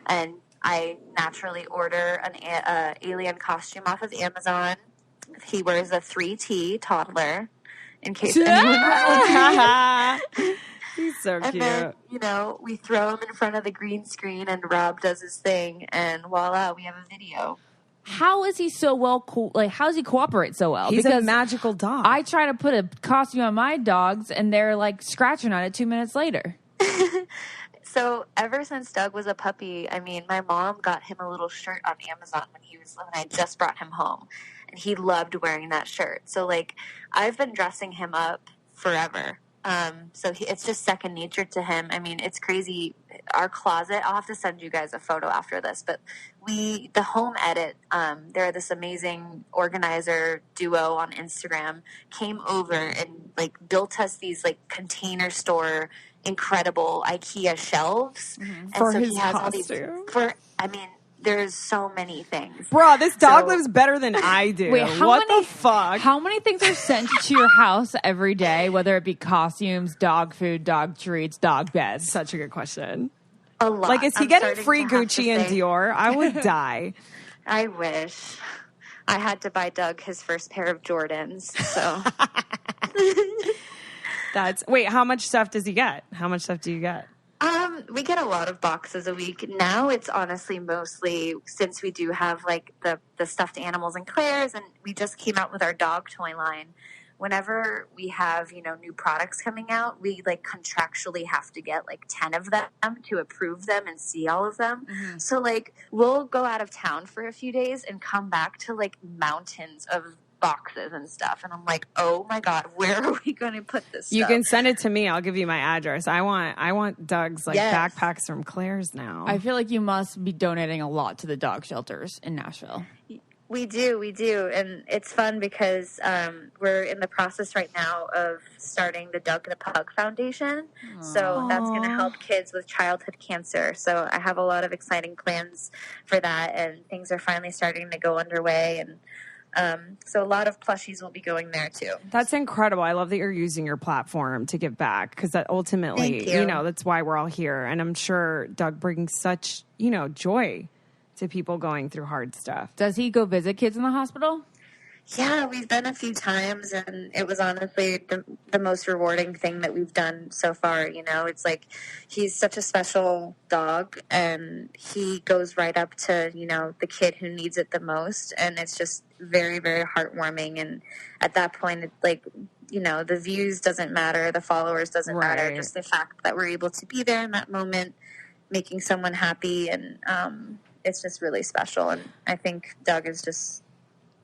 And I naturally order an alien costume off of Amazon. He wears a 3T toddler, in case anyone was wondering. He's so And cute. then, you know, we throw him in front of the green screen and Rob does his thing, and voila, we have a video. How is he so well? How does he cooperate so well? He's because a magical dog. I try to put a costume on my dogs, and they're like scratching on it 2 minutes later. So ever since Doug was a puppy, I mean, my mom got him a little shirt on Amazon when I just brought him home, and he loved wearing that shirt. So like, I've been dressing him up forever. So it's just second nature to him. I mean, it's crazy. Our closet, I'll have to send you guys a photo after this, but the home edit, they're this amazing organizer duo on Instagram, came over and like built us these like container store, incredible IKEA shelves. And For so his he has all these, costume? there's so many things. Bro, this dog So- lives better than I do. Wait, how what many- the fuck? How many things are sent to your house every day, whether it be costumes, dog food, dog treats, dog beds? Such a good question. A lot. Like, is he I'm getting starting free to have to Gucci and say- Dior? I would die. I wish. I had to buy Doug his first pair of Jordans. So Wait, how much stuff does he get? How much stuff do you get? we get a lot of boxes a week. Now it's honestly mostly, since we do have like the stuffed animals and Claire's, and we just came out with our dog toy line. Whenever we have, you know, new products coming out, we like contractually have to get like 10 of them to approve them and see all of them. So like we'll go out of town for a few days and come back to like mountains of boxes and stuff. And I'm like, oh my God, where are we going to put this stuff? You can send it to me. I'll give you my address. I want Doug's like Yes. backpacks from Claire's now. I feel like you must be donating a lot to the dog shelters in Nashville. We do. And it's fun because we're in the process right now of starting the Doug the Pug Foundation. So that's going to help kids with childhood cancer. So I have a lot of exciting plans for that, and things are finally starting to go underway. And so a lot of plushies will be going there too. That's incredible. I love that you're using your platform to give back, because that ultimately, Thank you. that's why we're all here. And I'm sure Doug brings such, joy to people going through hard stuff. Does he go visit kids in the hospital? Yeah, we've been a few times, and it was honestly the most rewarding thing that we've done so far. It's like he's such a special dog, and he goes right up to, the kid who needs it the most, and it's just very, very heartwarming. And at that point, it's like, the views doesn't matter, the followers doesn't matter, just the fact that we're able to be there in that moment, making someone happy, and it's just really special. And I think Doug is just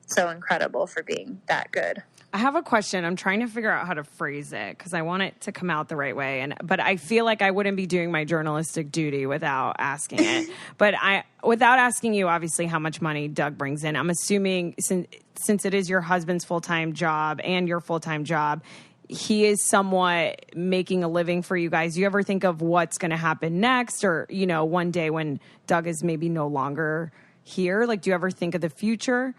so incredible for being that good. I have a question. I'm trying to figure out how to phrase it because I want it to come out the right way. But I feel like I wouldn't be doing my journalistic duty without asking it. But without asking you, obviously, how much money Doug brings in, I'm assuming since it is your husband's full-time job and your full-time job, he is somewhat making a living for you guys. Do you ever think of what's going to happen next, or, one day when Doug is maybe no longer here? Like, do you ever think of the future?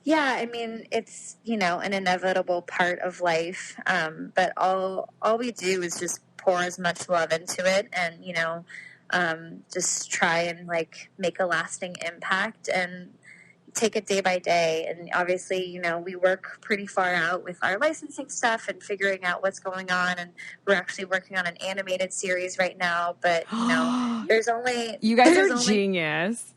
Yeah, I mean, it's, an inevitable part of life. But all we do is just pour as much love into it and, just try and make a lasting impact and take it day by day. And obviously, we work pretty far out with our licensing stuff and figuring out what's going on. And we're actually working on an animated series right now, but there's only, you guys are genius.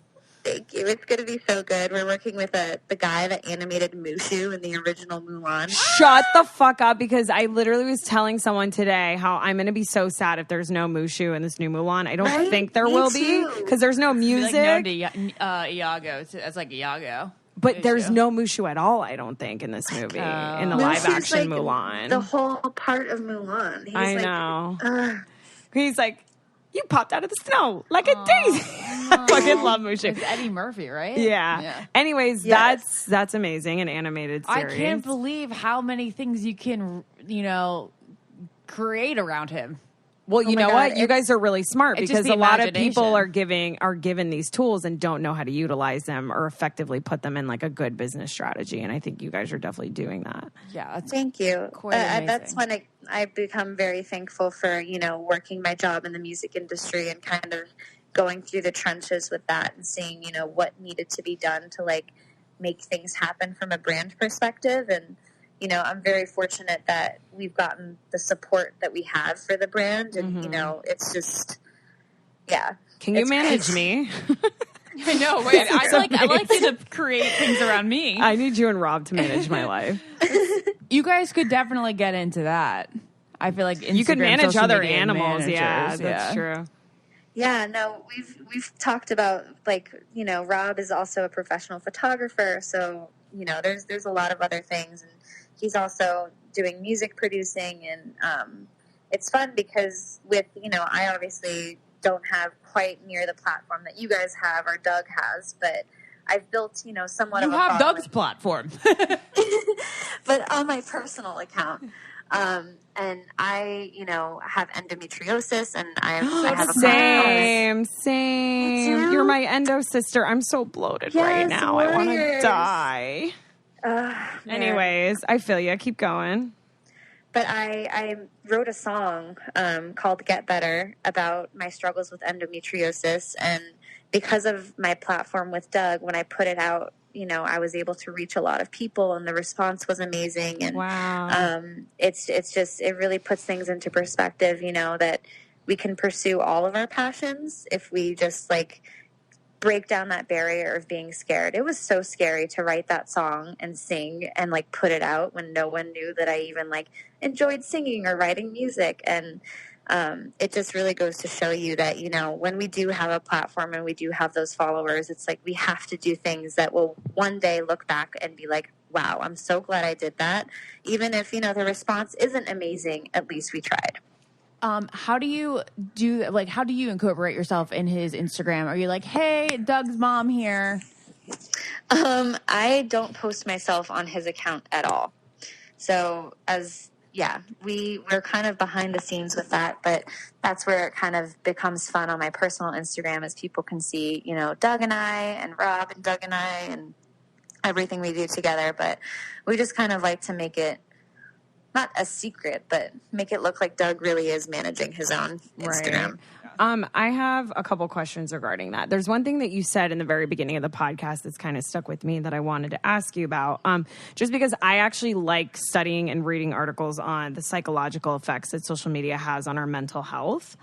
Thank you. It's going to be so good. We're working with the guy that animated Mushu in the original Mulan. Shut the fuck up, because I literally was telling someone today how I'm going to be so sad if there's no Mushu in this new Mulan. I don't think there will be, because there's no music. Iago. It's like Iago. But Mushu. There's no Mushu at all, I don't think, in this movie, in the live-action Mulan. The whole part of Mulan. He's I know. He's like, you popped out of the snow like a daisy. I fucking love Mushu. It's Eddie Murphy, right? Yeah. Anyways, Yes. that's amazing. An animated series. I can't believe how many things you can, create around him. Well, you know what? You guys are really smart, It's because just a the lot of people imagination. are given these tools and don't know how to utilize them or effectively put them in like a good business strategy. And I think you guys are definitely doing that. Yeah. Thank you. Quite amazing. That's when I've become very thankful for, working my job in the music industry and kind of going through the trenches with that and seeing, what needed to be done to make things happen from a brand perspective. And, I'm very fortunate that we've gotten the support that we have for the brand. And, it's just, yeah. Can you manage me? I know. Wait, I like you to create things around me. I need you and Rob to manage my life. You guys could definitely get into that. I feel like you could Instagram, manage social other media animals. managers, Yeah, that's true. Yeah, no, we've talked about Rob is also a professional photographer, so there's a lot of other things, and he's also doing music producing, and it's fun because with I obviously don't have quite near the platform that you guys have or Doug has, but I've built somewhat of a have following. Doug's platform, but on my personal account. And I, have endometriosis, and I have a same. You're my endo sister. I'm so bloated right now. Warriors. I want to die. Anyways, I feel you. Keep going. But I wrote a song called Get Better about my struggles with endometriosis, and because of my platform with Doug, when I put it out, I was able to reach a lot of people, and the response was amazing. And wow. It's just, it really puts things into perspective, that we can pursue all of our passions if we just break down that barrier of being scared. It was so scary to write that song and sing and put it out when no one knew that I even enjoyed singing or writing music. And it just really goes to show you that, when we do have a platform and we do have those followers, it's we have to do things that will one day look back and be wow, I'm so glad I did that. Even if, the response isn't amazing, at least we tried. How do you incorporate yourself in his Instagram? Are you like, hey, Doug's mom here? I don't post myself on his account at all. So we're kind of behind the scenes with that, but that's where it kind of becomes fun on my personal Instagram, as people can see, Doug and I and Rob and Doug and I and everything we do together. But we just kind of like to make it not a secret, but make it look like Doug really is managing his own Instagram. Right. I have a couple questions regarding that. There's one thing that you said in the very beginning of the podcast that's kind of stuck with me that I wanted to ask you about. Just because I actually like studying and reading articles on the psychological effects that social media has on our mental health.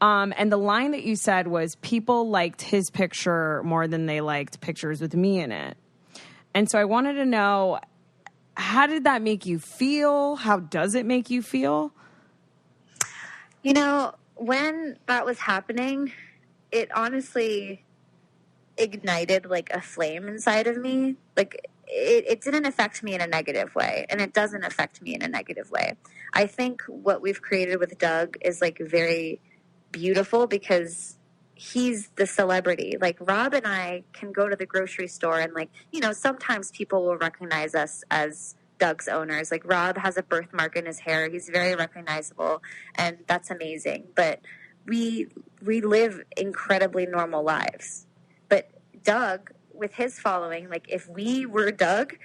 And the line that you said was, people liked his picture more than they liked pictures with me in it. And so I wanted to know, how did that make you feel? How does it make you feel? When that was happening, it honestly ignited like a flame inside of me. Like it didn't affect me in a negative way, and it doesn't affect me in a negative way. I think what we've created with Doug is like very beautiful because he's the celebrity. Like Rob and I can go to the grocery store and sometimes people will recognize us as Doug's owners. Like Rob has a birthmark in his hair. He's very recognizable, and that's amazing. But we live incredibly normal lives. But Doug, with his following, like if we were Doug,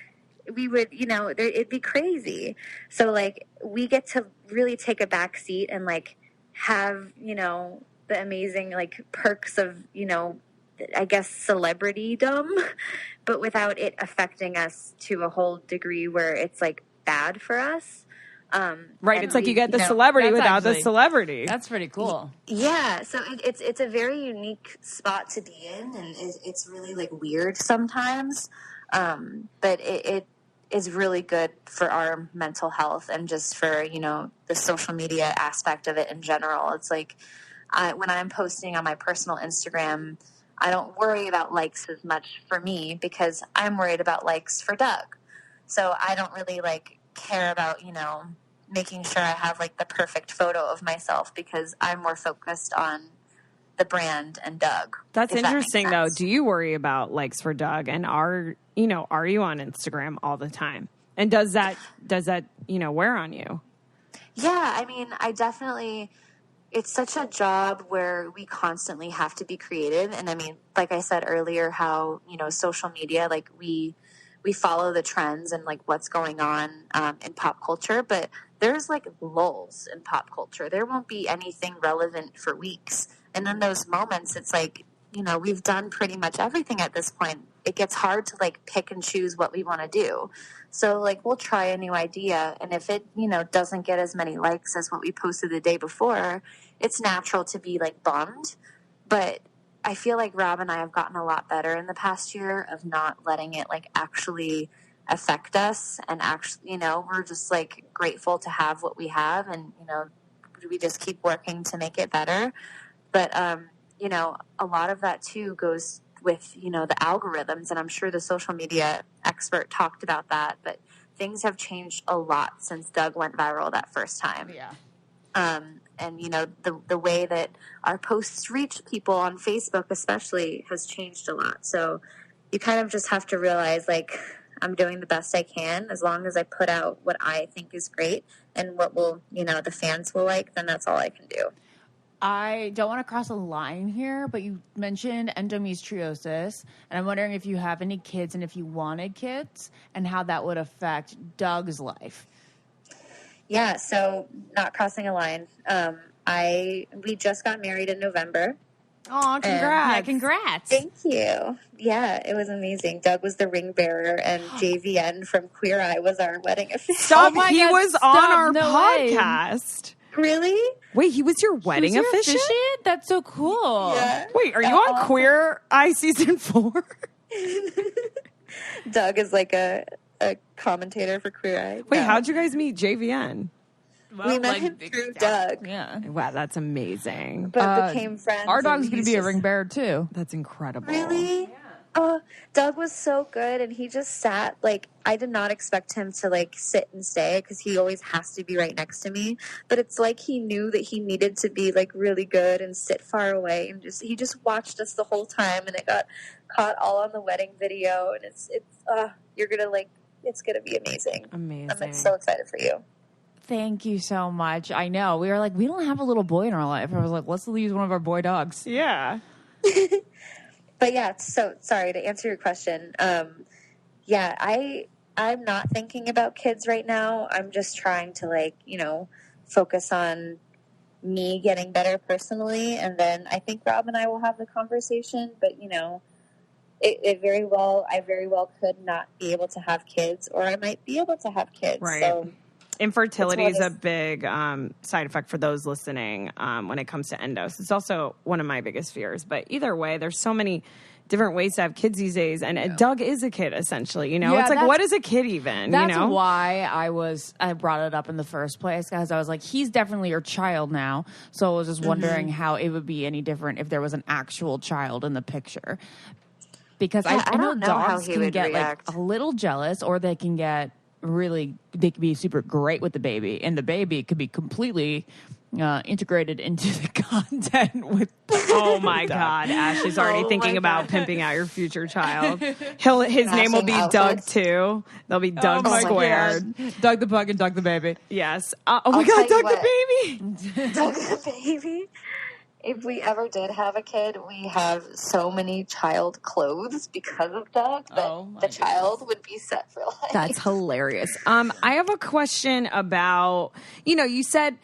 we would, it'd be crazy. So like we get to really take a back seat and like have, the amazing like perks of, I guess celebritydom, but without it affecting us to a whole degree where it's like bad for us. Right. It's like you get the celebrity without the celebrity. That's pretty cool. Yeah. So it's a very unique spot to be in, and it's really like weird sometimes. But it is really good for our mental health and just for, the social media aspect of it in general. It's like when I'm posting on my personal Instagram, I don't worry about likes as much for me because I'm worried about likes for Doug. So I don't really care about, making sure I have the perfect photo of myself because I'm more focused on the brand and Doug. That's interesting though. Do you worry about likes for Doug, and are you on Instagram all the time? And does that wear on you? Yeah. I mean, I definitely, it's such a job where we constantly have to be creative. And I mean, like I said earlier, how, social media, we follow the trends and what's going on in pop culture, but there's lulls in pop culture. There won't be anything relevant for weeks. And in those moments, it's we've done pretty much everything at this point. It gets hard to pick and choose what we want to do. So we'll try a new idea. And if it, doesn't get as many likes as what we posted the day before, it's natural to be bummed. But I feel like Rob and I have gotten a lot better in the past year of not letting it actually affect us. And actually, we're just grateful to have what we have. And, we just keep working to make it better. But, a lot of that too goes with, the algorithms. And I'm sure the social media expert talked about that. But things have changed a lot since Doug went viral that first time. Yeah. And, the way that our posts reach people on Facebook especially has changed a lot. So you kind of just have to realize, I'm doing the best I can. As long as I put out what I think is great and what will, the fans will like, then that's all I can do. I don't want to cross a line here, but you mentioned endometriosis, and I'm wondering if you have any kids and if you wanted kids and how that would affect Doug's life. Yeah, so not crossing a line. We just got married in November. Oh, congrats. Yeah, congrats. Thank you. Yeah, it was amazing. Doug was the ring bearer, and JVN from Queer Eye was our wedding official. Stop. He was on our podcast. Really? Wait, he was your wedding officiant? That's so cool. Yeah. Wait, are you on Queer Eye season 4? Doug is a commentator for Queer Eye. Wait, how'd you guys meet JVN? Well, we met him through Doug. Yeah. Wow, that's amazing. But became friends. Our dog's going to be a ring bearer too. That's incredible. Really? Doug was so good, and he just sat, like, I did not expect him to, like, sit and stay, because he always has to be right next to me, but it's like he knew that he needed to be, like, really good and sit far away, and he just watched us the whole time, and it got caught all on the wedding video, and you're gonna, like, it's gonna be amazing. Amazing. I'm so excited for you. Thank you so much. I know. We were like, we don't have a little boy in our life. I was like, let's use one of our boy dogs. Yeah. But yeah, so sorry to answer your question. Yeah, I'm not thinking about kids right now. I'm just trying to, like, focus on me getting better personally, and then I think Rob and I will have the conversation. But I very well could not be able to have kids, or I might be able to have kids. Right. So infertility is a big side effect for those listening when it comes to endos. It's also one of my biggest fears. But either way, there's so many different ways to have kids these days. And Doug is a kid, essentially. Yeah, it's like, what is a kid even? That's why I brought it up in the first place, because I was like, he's definitely your child now. So I was just wondering how it would be any different if there was an actual child in the picture. Because I know dogs can get like a little jealous, or they can be super great with the baby, and the baby could be completely integrated into the content with. Oh my God, Ashley's already thinking about pimping out your future child. His name will be Doug too. They'll be Doug squared. Doug the pug and Doug the baby. Yes. Oh my God, Doug the baby. Doug the baby. If we ever did have a kid, we have so many child clothes because of Doug that the child would be set for life. That's hilarious. I have a question about, you said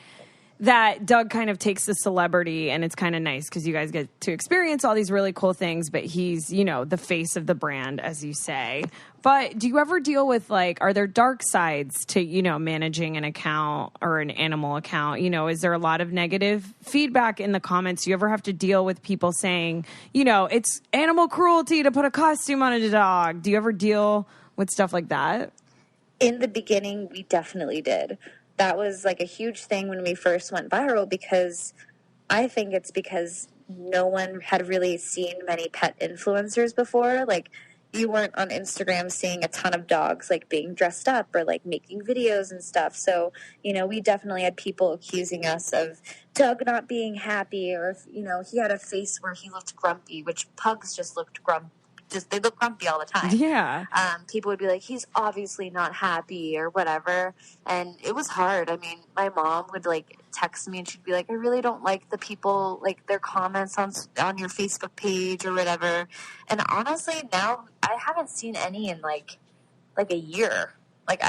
that Doug kind of takes the celebrity, and it's kind of nice because you guys get to experience all these really cool things, but he's, the face of the brand, as you say. But do you ever deal with, like, are there dark sides to, managing an account or an animal account? Is there a lot of negative feedback in the comments? Do you ever have to deal with people saying, it's animal cruelty to put a costume on a dog? Do you ever deal with stuff like that? In the beginning, we definitely did. That was like a huge thing when we first went viral, because I think it's because no one had really seen many pet influencers before. Like, you weren't on Instagram seeing a ton of dogs like being dressed up or like making videos and stuff. So, we definitely had people accusing us of Doug not being happy, or if, he had a face where he looked grumpy, which pugs just looked grumpy. They look grumpy all the time. Yeah. People would be like, he's obviously not happy or whatever. And it was hard. I mean, my mom would like text me, and she'd be like, I really don't like the people, like their comments on your Facebook page or whatever. And honestly, now I haven't seen any in like a year. Like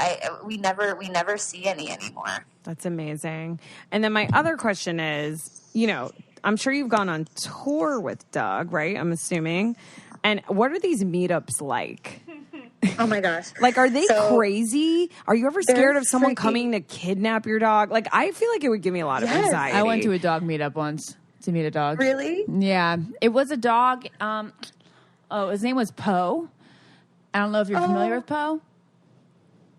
we never see any anymore. That's amazing. And then my other question is, I'm sure you've gone on tour with Doug, right? I'm assuming. And what are these meetups like? Oh my gosh. Like, are they crazy? Are you ever scared of someone coming to kidnap your dog? Like, I feel like it would give me a lot of anxiety. I went to a dog meetup once to meet a dog. Really? Yeah. It was a dog. His name was Poe. I don't know if you're familiar with Poe.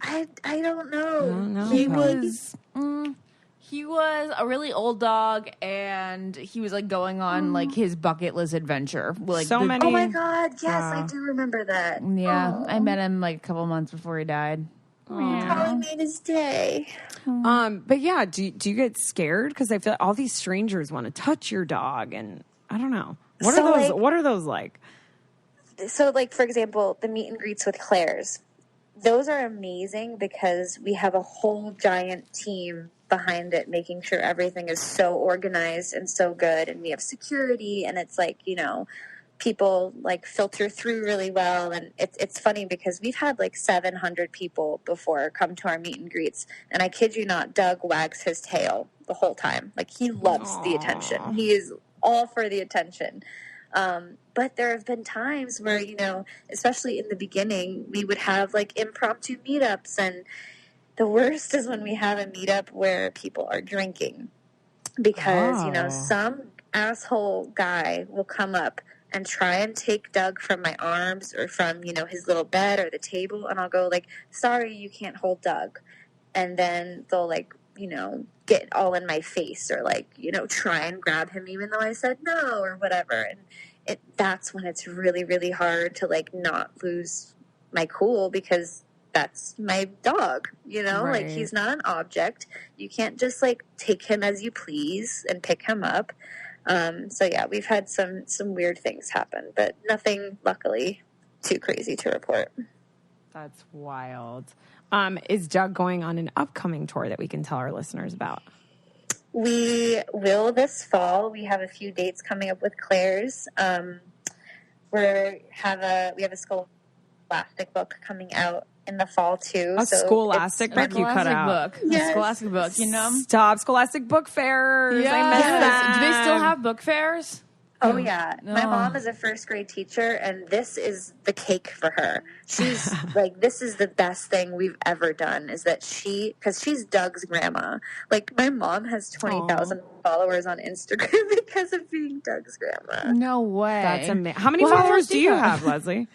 I don't know. He was a really old dog, and he was like going on like his bucket list adventure. Like so many. Oh my God! Yes, I do remember that. Yeah, I met him like a couple months before he died. Probably made his day. But yeah, do you get scared? Because I feel like all these strangers want to touch your dog, and I don't know. What are those like? So, like, for example, the meet and greets with Claire's. Those are amazing because we have a whole giant team behind it, making sure everything is so organized and so good. And we have security, and it's like, people like filter through really well. And it's funny because we've had like 700 people before come to our meet and greets. And I kid you not, Doug wags his tail the whole time. Like, he loves the attention. He is all for the attention. But there have been times where, especially in the beginning, we would have like impromptu meetups, and the worst is when we have a meetup where people are drinking because, some asshole guy will come up and try and take Doug from my arms or from, his little bed or the table. And I'll go like, sorry, you can't hold Doug. And then they'll like, get all in my face or like, try and grab him even though I said no or whatever. And that's when it's really, really hard to like not lose my cool, because that's my dog, you know, Right. like he's not an object. You can't just like take him as you please and pick him up. So yeah, we've had some weird things happen, but nothing luckily too crazy to report. That's wild. Is Doug going on an upcoming tour that we can tell our listeners about? We will this fall. We have a few dates coming up with Claire's. We have a Scholastic book coming out in the fall too. A Scholastic book you cut out. book. Yes. A Scholastic book, you know? Stop Scholastic book fairs. Yes. I miss them. Do they still have book fairs? Oh yeah, my No. mom is a first grade teacher, and this is the cake for her. She's like, this is the best thing we've ever done. Is that because she's Doug's grandma. Like my mom has 20,000 followers on Instagram because of being Doug's grandma. No way. That's amazing. How many Well, how followers much do do you you have, Leslie?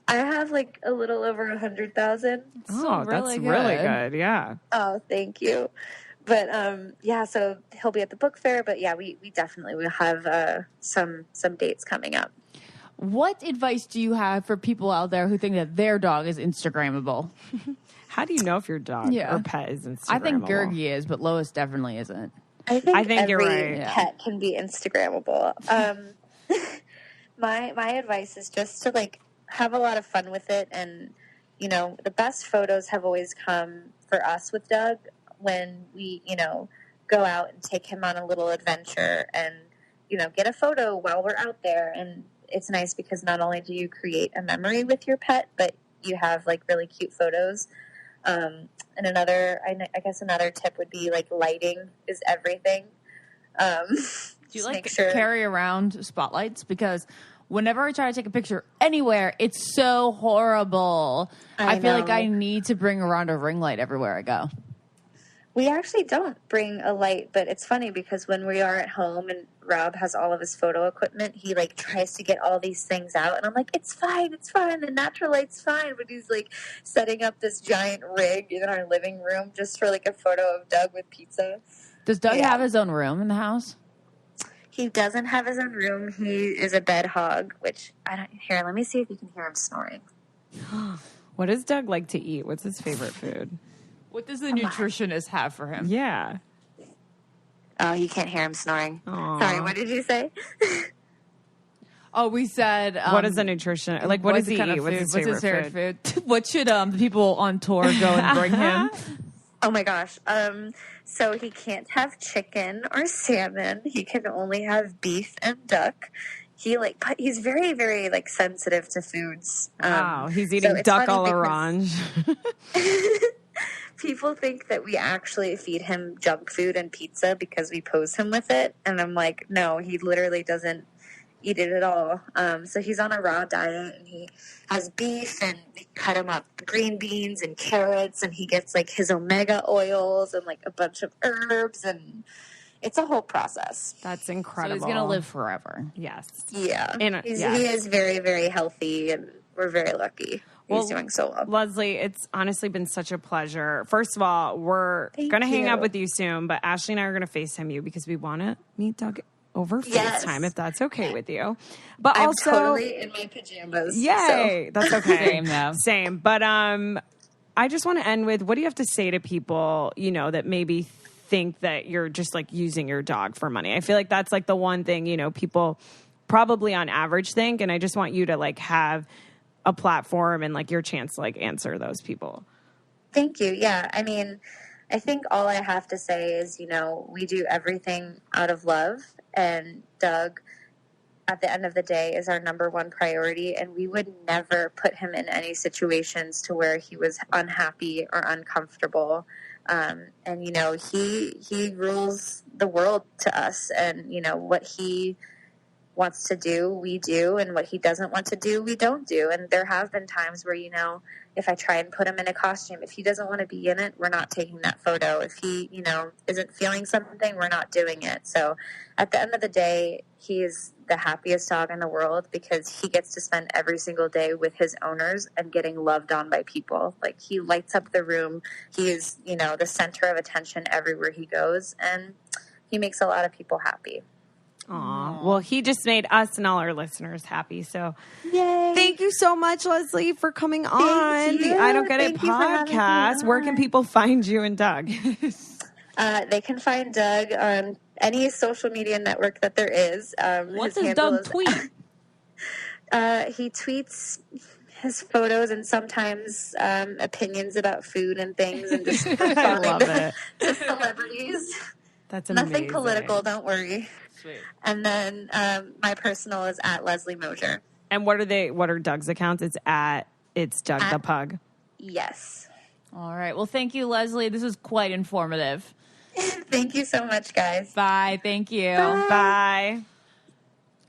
I have like a little over 100,000. Oh, really that's really good. good. Yeah. Oh, thank you. But yeah, so he'll be at the book fair. But yeah, we definitely will have some dates coming up. What advice do you have for people out there who think that their dog is Instagrammable? How do you know if your dog Yeah. or pet is Instagrammable? I think Gergie is, but Lois definitely isn't. I think you're every right. Yeah. pet can be Instagrammable. My advice is just to like have a lot of fun with it, and you know the best photos have always come for us with Doug when we go out and take him on a little adventure and get a photo while we're out there. And it's nice because not only do you create a memory with your pet, but you have like really cute photos. And I guess another tip would be like lighting is everything. Do you like carry around spotlights? Because whenever I try to take a picture anywhere, it's so horrible. I feel like know. I need to bring around a ring light everywhere I go. We actually don't bring a light, but it's funny because when we are at home and Rob has all of his photo equipment, he like tries to get all these things out, and I'm like, it's fine, the natural light's fine. But he's like setting up this giant rig in our living room just for like a photo of Doug with pizza. Does Doug have his own room in the house? He doesn't have his own room. He is a bed hog, which I don't hear. Let me see if you can hear him snoring. What does Doug like to eat? What's his favorite food? What does the nutritionist have for him? Yeah. Oh, you can't hear him snoring. Aw. Sorry, what did you say? Oh, we said... what is the nutrition? Like, what does he kind eat? of What's food? his favorite food? What should the people on tour go and bring him? Oh my gosh. So he can't have chicken or salmon. He can only have beef and duck. He's very, very like sensitive to foods. Wow, he's so eating it's duck funny à l'orange. People think that we actually feed him junk food and pizza because we pose him with it. And I'm like, no, he literally doesn't eat it at all. So he's on a raw diet, and he has beef, and we cut him up green beans and carrots, and he gets like his omega oils and like a bunch of herbs, and it's a whole process. That's So incredible. he's going to live forever. Yes. Yeah. Yes. He is very, very healthy, and we're very lucky. He's doing so well. Leslie, it's honestly been such a pleasure. First of all, we're going to hang out with you soon, but Ashley and I are going to FaceTime you because we want to meet Doug over Yes. FaceTime, if that's okay with you. But I'm also, totally in my pajamas. yay, that's okay. Same, though. Same. But I just want to end with, what do you have to say to people, that maybe think that you're just like using your dog for money? I feel like that's like the one thing, people probably on average think, and I just want you to like have a platform and like your chance to like answer those people. Thank you. Yeah. I mean, I think all I have to say is, we do everything out of love, and Doug, at the end of the day, is our number one priority. And we would never put him in any situations to where he was unhappy or uncomfortable. And, he rules the world to us, and, what he wants to do, we do, and what he doesn't want to do, we don't do. And there have been times where, if I try and put him in a costume, if he doesn't want to be in it, we're not taking that photo. If he, isn't feeling something, we're not doing it. So at the end of the day, he is the happiest dog in the world because he gets to spend every single day with his owners and getting loved on by people. Like, he lights up the room. He is, the center of attention everywhere he goes, and he makes a lot of people happy. Aw. Well, he just made us and all our listeners happy. So Yay. thank you so much, Leslie, for coming on the you. I Don't Get It Thank you for having me podcast. Where can on. people find you and Doug? They can find Doug on any social media network that there is. What His does handle Doug is- tweet? He tweets his photos and sometimes opinions about food and things and just I love it. to celebrities. That's amazing. Nothing political, don't worry. Sweet. And then my personal is at Leslie Mosier. And what are Doug's accounts? It's Doug the Pug. Yes. All right. Well, thank you, Leslie. This is quite informative. Thank you so much, guys. Bye. Thank you. Bye.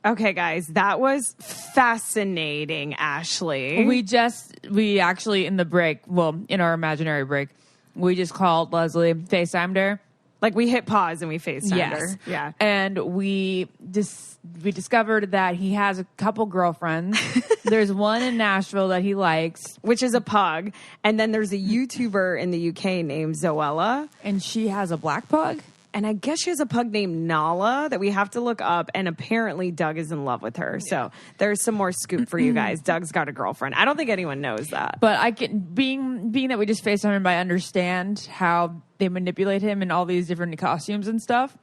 Okay, guys, that was fascinating, Ashley. We actually in the break, well, in our imaginary break, we just called Leslie, FaceTimed her. Like we hit pause and we FaceTimed Yes. her. Yeah. And we discovered that he has a couple girlfriends. There's one in Nashville that he likes, Which is a pug. And then there's a YouTuber in the UK named Zoella. and she has a black pug. And I guess she has a pug named Nala that we have to look up. And apparently Doug is in love with her. So there's some more scoop for you guys. Doug's got a girlfriend. I don't think anyone knows that. But I can, being that we just FaceTime him, I understand how they manipulate him in all these different costumes and stuff.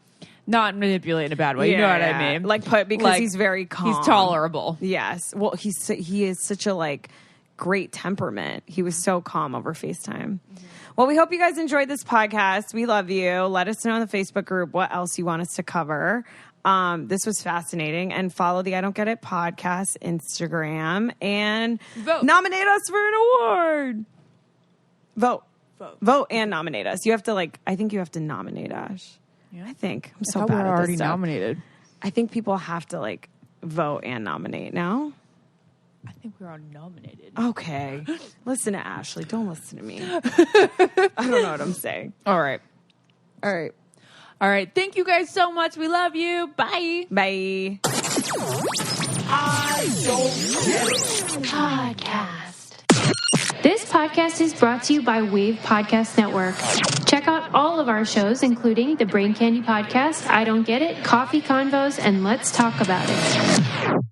Not manipulate in a bad way. You know what I mean? Because he's very calm. He's tolerable. Yes. Well, he is such a great temperament. He was so calm over FaceTime. Well, we hope you guys enjoyed this podcast. We love you. Let us know in the Facebook group what else you want us to cover. This was fascinating. And follow the I Don't Get It podcast Instagram and nominate us for an award. Vote and nominate us. You have to I think you have to nominate Ash. Yeah. I think. I'm so I thought bad we were at this already stuff. nominated. I think people have to vote and nominate now. I think we were already nominated. Okay. Listen to Ashley. Don't listen to me. I don't know what I'm saying. All right. All right. All right. Thank you guys so much. We love you. Bye. Bye. Podcast. This podcast is brought to you by Wave Podcast Network. Check out all of our shows, including the Brain Candy Podcast, I Don't Get It, Coffee Convos, and Let's Talk About It.